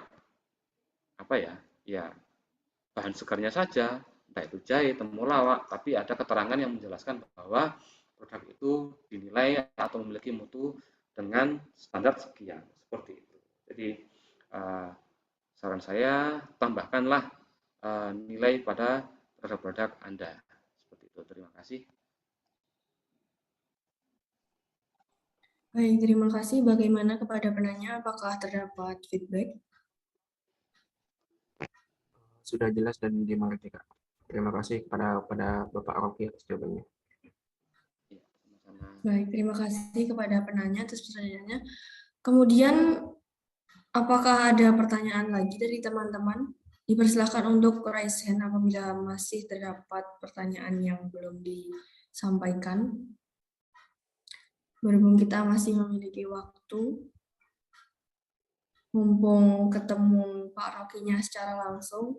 bahan segarnya saja, entah itu jahe, temulawak, tapi ada keterangan yang menjelaskan bahwa produk itu dinilai atau memiliki mutu dengan standar sekian, seperti itu. Jadi saran saya, tambahkanlah nilai pada produk-produk Anda. Seperti itu. Terima kasih. Baik, terima kasih. Bagaimana kepada penanya? Apakah terdapat feedback? Sudah jelas dan dimengerti, Kak. Terima kasih kepada Bapak Rocky atas jawabannya. Baik, terima kasih kepada penanya atas pertanyaannya. Kemudian, apakah ada pertanyaan lagi dari teman-teman? Dipersilakan untuk raise hand apabila masih terdapat pertanyaan yang belum disampaikan. Berhubung kita masih memiliki waktu, mumpung ketemu Pak Rokinya secara langsung,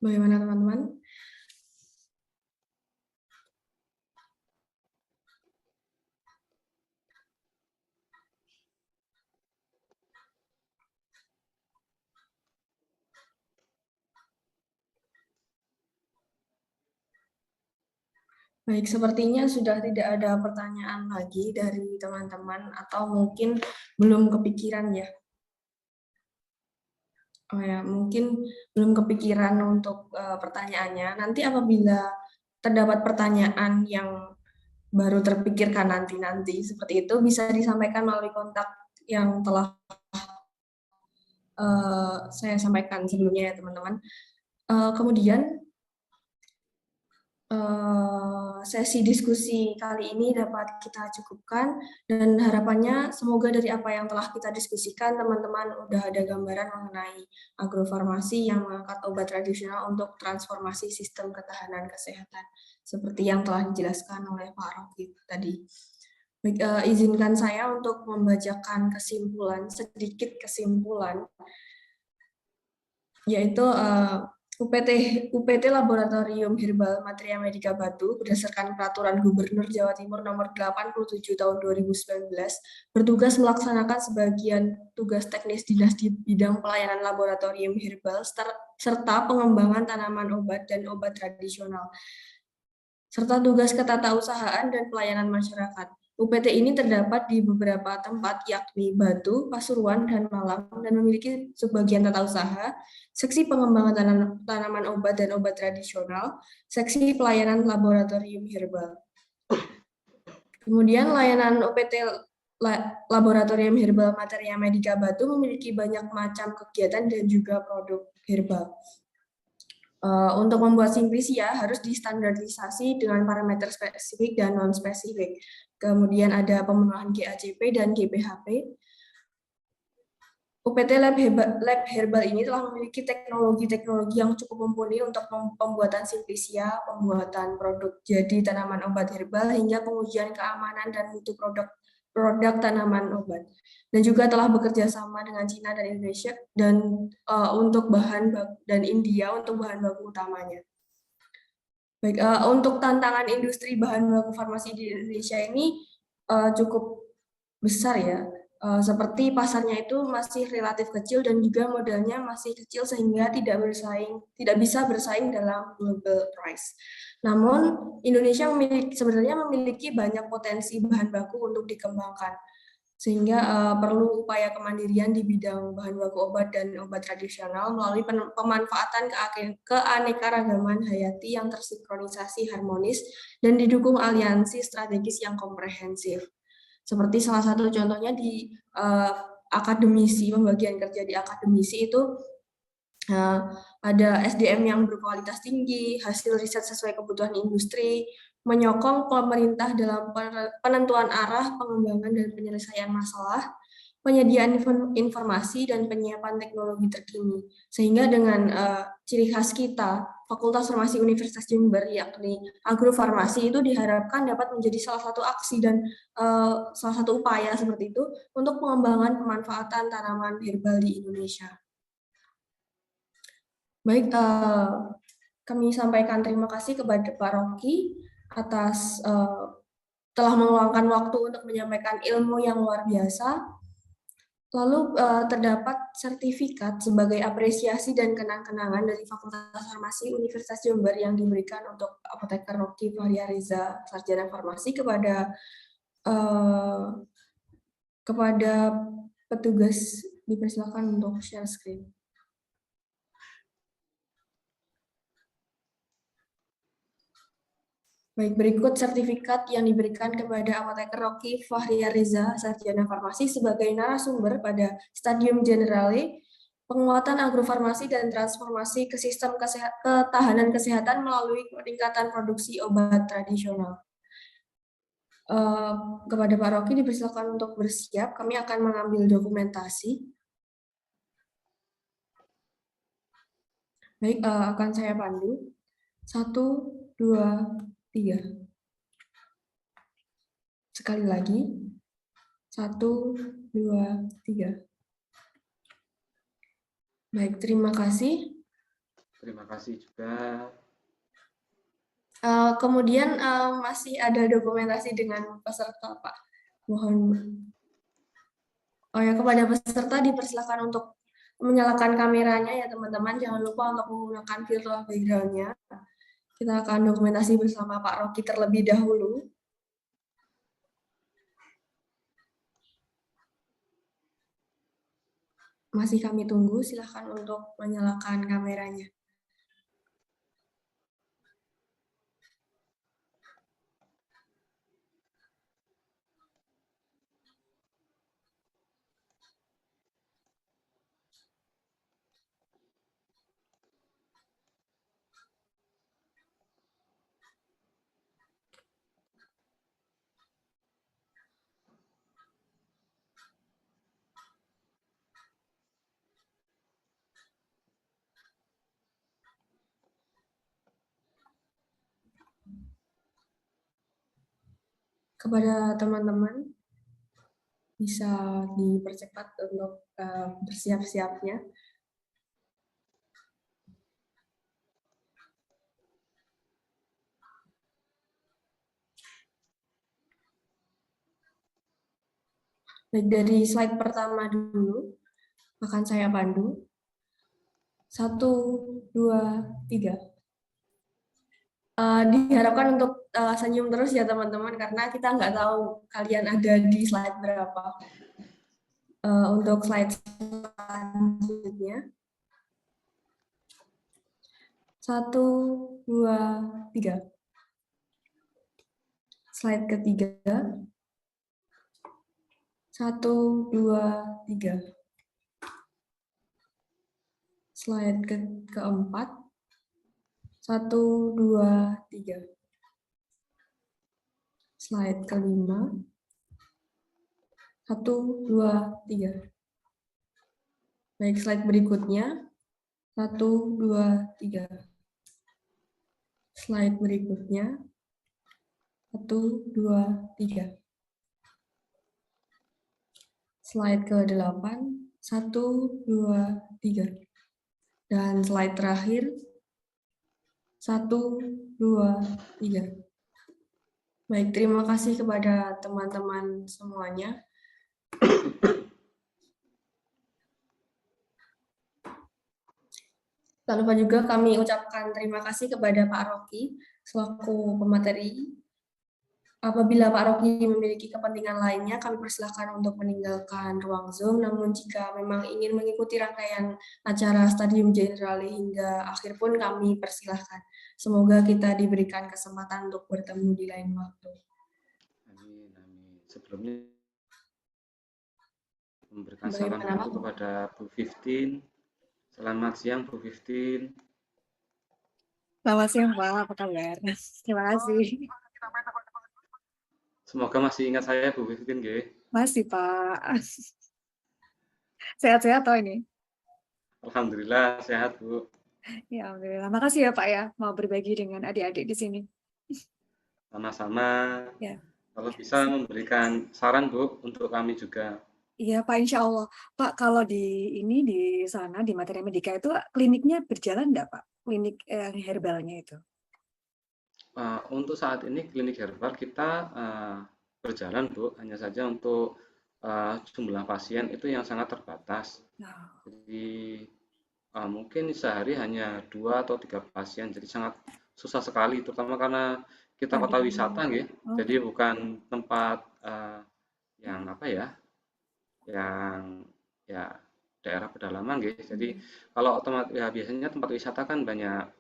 bagaimana teman-teman? Baik, sepertinya sudah tidak ada pertanyaan lagi dari teman-teman atau mungkin belum kepikiran ya. Oh ya, mungkin belum kepikiran untuk pertanyaannya. Nanti apabila terdapat pertanyaan yang baru terpikirkan nanti seperti itu bisa disampaikan melalui kontak yang telah saya sampaikan sebelumnya ya teman-teman. Kemudian sesi diskusi kali ini dapat kita cukupkan dan harapannya semoga dari apa yang telah kita diskusikan teman-teman udah ada gambaran mengenai agrofarmasi yang mengangkat obat tradisional untuk transformasi sistem ketahanan kesehatan seperti yang telah dijelaskan oleh Pak Rocky tadi. Baik, izinkan saya untuk membacakan sedikit kesimpulan yaitu UPT Laboratorium Herbal Materia Medika Batu berdasarkan Peraturan Gubernur Jawa Timur Nomor 87 Tahun 2019 bertugas melaksanakan sebagian tugas teknis dinas di bidang pelayanan laboratorium herbal serta pengembangan tanaman obat dan obat tradisional serta tugas ketatausahaan dan pelayanan masyarakat. UPT ini terdapat di beberapa tempat yakni Batu, Pasuruan, dan Malang dan memiliki sebagian tata usaha, seksi pengembangan tanaman obat dan obat tradisional, seksi pelayanan laboratorium herbal. Kemudian layanan UPT Laboratorium Herbal Materia Medika Batu memiliki banyak macam kegiatan dan juga produk herbal. Untuk membuat Simplisia harus distandarisasi dengan parameter spesifik dan non-spesifik. Kemudian ada pemenuhan GACP dan GPHP. UPT Lab Herbal ini telah memiliki teknologi-teknologi yang cukup mumpuni untuk pembuatan Simplisia, pembuatan produk jadi tanaman obat herbal, hingga pengujian keamanan dan mutu produk tanaman obat. Dan juga telah bekerja sama dengan Cina dan Indonesia dan untuk bahan baku dan India untuk bahan baku utamanya. Baik, untuk tantangan industri bahan baku farmasi di Indonesia ini cukup besar ya. Seperti pasarnya itu masih relatif kecil dan juga modalnya masih kecil sehingga tidak bisa bersaing dalam global price. Namun Indonesia sebenarnya memiliki banyak potensi bahan baku untuk dikembangkan, sehingga perlu upaya kemandirian di bidang bahan baku obat dan obat tradisional melalui pemanfaatan keanekaragaman hayati yang tersinkronisasi harmonis dan didukung aliansi strategis yang komprehensif. Seperti salah satu contohnya di akademisi, pembagian kerja di akademisi itu ada SDM yang berkualitas tinggi, hasil riset sesuai kebutuhan industri, menyokong pemerintah dalam penentuan arah, pengembangan dan penyelesaian masalah, penyediaan informasi dan penyiapan teknologi terkini. Sehingga dengan ciri khas kita, Fakultas Farmasi Universitas Jember, yakni agrofarmasi, itu diharapkan dapat menjadi salah satu aksi dan salah satu upaya seperti itu untuk pengembangan pemanfaatan tanaman herbal di Indonesia. Baik, kami sampaikan terima kasih kepada Pak Rocky atas telah meluangkan waktu untuk menyampaikan ilmu yang luar biasa. Lalu terdapat sertifikat sebagai apresiasi dan kenang-kenangan dari Fakultas Farmasi Universitas Jember yang diberikan untuk Apoteker Rocky Fahria Reza, Sarjana Farmasi, kepada petugas. Dipersilakan untuk share screen. Baik, berikut sertifikat yang diberikan kepada Apoteker Rocky Fahria Reza, Sarjana Farmasi, sebagai narasumber pada Stadium Generale, penguatan agrofarmasi dan transformasi ke sistem ketahanan kesehatan melalui peningkatan produksi obat tradisional. Kepada Pak Rocky dipersilakan untuk bersiap, kami akan mengambil dokumentasi. Baik, akan saya pandu. 1, 2, 3. Sekali lagi. 1, 2, 3. Baik, terima kasih. Terima kasih juga. Kemudian masih ada dokumentasi dengan peserta, Pak. Mohon. Oh ya, kepada peserta dipersilakan untuk menyalakan kameranya ya teman-teman. Jangan lupa untuk menggunakan virtual background-nya. Kita akan dokumentasi bersama Pak Rocky terlebih dahulu. Masih kami tunggu, silakan untuk menyalakan kameranya. Kepada teman-teman, bisa dipercepat untuk bersiap-siapnya. Baik, dari slide pertama dulu akan saya pandu. 1, 2, 3. Diharapkan untuk senyum terus ya teman-teman, karena kita nggak tahu kalian ada di slide berapa. Untuk slide selanjutnya. 1, 2, 3. Slide ketiga. 1, 2, 3. Slide keempat. 1, 2, 3. Slide kelima. 1, 2, 3. Baik, slide berikutnya. 1, 2, 3. Slide berikutnya. 1, 2, 3. Slide ke-8. 1, 2, 3. Dan slide terakhir. 1, 2, 3. Baik, terima kasih kepada teman-teman semuanya. Tak lupa juga kami ucapkan terima kasih kepada Pak Rocky selaku pemateri. Apabila Pak Rocky memiliki kepentingan lainnya, kami persilahkan untuk meninggalkan ruang Zoom. Namun jika memang ingin mengikuti rangkaian acara Stadium Generali hingga akhir pun kami persilahkan. Semoga kita diberikan kesempatan untuk bertemu di lain waktu. Amin, amin. Sebelumnya memberikan salam dulu kepada Bu 15. Selamat siang Bu 15. Selamat siang Pak, apa kabar? Terima kasih. Semoga masih ingat saya Bu 15 nggih. Masih Pak. Sehat-sehat toh ini? Alhamdulillah sehat Bu. Ya alhamdulillah. Makasih ya Pak ya mau berbagi dengan adik-adik di sini. Sama-sama. Ya. Kalau bisa memberikan saran Bu untuk kami juga. Iya Pak, insya Allah. Pak, kalau di sana di Materia Medica itu kliniknya berjalan enggak Pak? Klinik herbalnya itu? Untuk saat ini klinik herbal kita berjalan Bu, hanya saja untuk jumlah pasien itu yang sangat terbatas. Jadi mungkin sehari hanya 2 atau 3 pasien, jadi sangat susah sekali, terutama karena kita kota wisata nggih. Jadi bukan tempat yang apa ya? Yang ya daerah pedalaman nggih. Jadi kalau ya biasanya tempat wisata kan banyak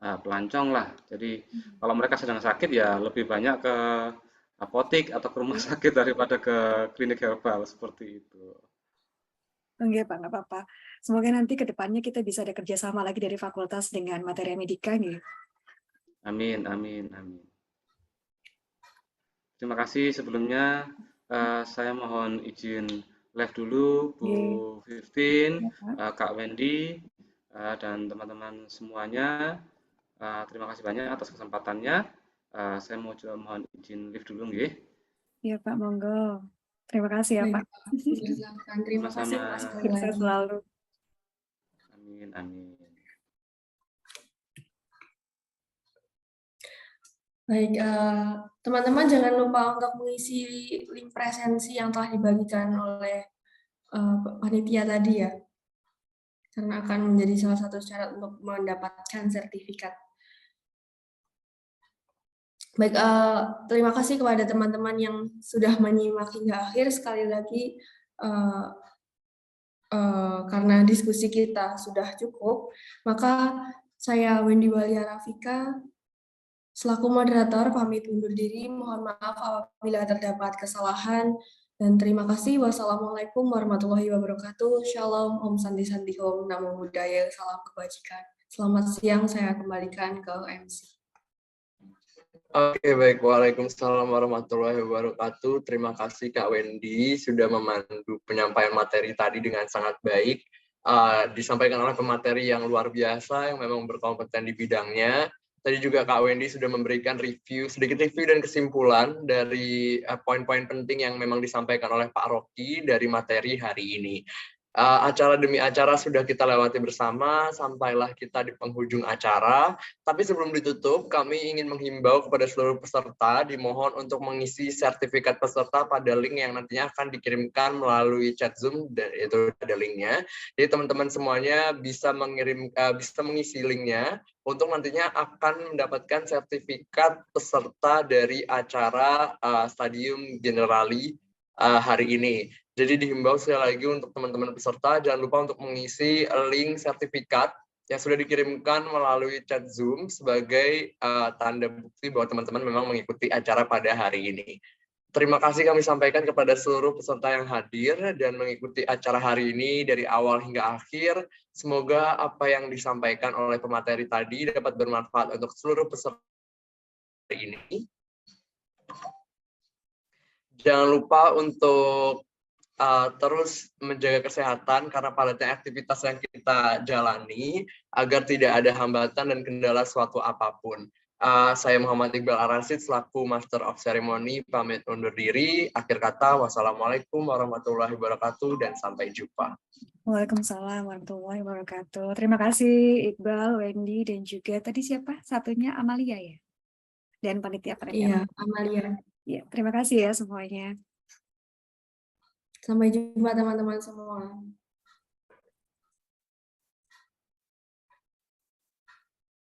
pelancong lah. Jadi kalau mereka sedang sakit ya lebih banyak ke apotik atau ke rumah sakit daripada ke klinik herbal seperti itu. Enggak Pak, nggak apa-apa. Semoga nanti ke depannya kita bisa ada kerjasama lagi dari fakultas dengan Materia Medica nih. Amin, amin, amin. Terima kasih sebelumnya. Saya mohon izin live dulu Bu 15, Kak Wendy, dan teman-teman semuanya. Terima kasih banyak atas kesempatannya. Saya mau juga mohon izin live dulu nggih. Iya Pak, monggo. Terima kasih ya Pak. Terima kasih Pak. Sukses selalu. Amin, amin. Baik, teman-teman jangan lupa untuk mengisi link presensi yang telah dibagikan oleh panitia tadi ya, karena akan menjadi salah satu syarat untuk mendapatkan sertifikat. Baik, terima kasih kepada teman-teman yang sudah menyimak hingga akhir. Sekali lagi, karena diskusi kita sudah cukup, maka saya Wendy Walia Rafika selaku moderator pamit undur diri, mohon maaf apabila terdapat kesalahan, dan terima kasih. Wassalamualaikum warahmatullahi wabarakatuh. Shalom, Om Santi Santi Om, Namo Buddhaya, salam kebajikan. Selamat siang, saya kembalikan ke MC. Oke, baik. Waalaikumsalam warahmatullahi wabarakatuh. Terima kasih Kak Wendy sudah memandu penyampaian materi tadi dengan sangat baik. Disampaikan oleh pemateri yang luar biasa, yang memang berkompeten di bidangnya. Tadi juga Kak Wendy sudah memberikan sedikit review dan kesimpulan dari poin-poin penting yang memang disampaikan oleh Pak Rocky dari materi hari ini. Acara demi acara sudah kita lewati bersama, sampailah kita di penghujung acara. Tapi sebelum ditutup, kami ingin menghimbau kepada seluruh peserta, dimohon untuk mengisi sertifikat peserta pada link yang nantinya akan dikirimkan melalui chat Zoom, dan itu ada linknya. Jadi teman-teman semuanya bisa mengisi linknya untuk nantinya akan mendapatkan sertifikat peserta dari acara Stadium Generali hari ini. Jadi dihimbau sekali lagi untuk teman-teman peserta, jangan lupa untuk mengisi link sertifikat yang sudah dikirimkan melalui chat Zoom sebagai tanda bukti bahwa teman-teman memang mengikuti acara pada hari ini. Terima kasih kami sampaikan kepada seluruh peserta yang hadir dan mengikuti acara hari ini dari awal hingga akhir. Semoga apa yang disampaikan oleh pemateri tadi dapat bermanfaat untuk seluruh peserta ini. Jangan lupa untuk terus menjaga kesehatan karena padatnya aktivitas yang kita jalani agar tidak ada hambatan dan kendala suatu apapun. Saya Muhammad Iqbal Arasid selaku Master of Ceremony pamit undur diri. Akhir kata, wassalamualaikum warahmatullahi wabarakatuh dan sampai jumpa. Waalaikumsalam warahmatullahi wabarakatuh. Terima kasih Iqbal, Wendy, dan juga tadi siapa? Satunya Amalia ya? Dan panitia Iya, penyelenggara. Amalia. Ya, terima kasih ya semuanya. Sampai jumpa teman-teman semua.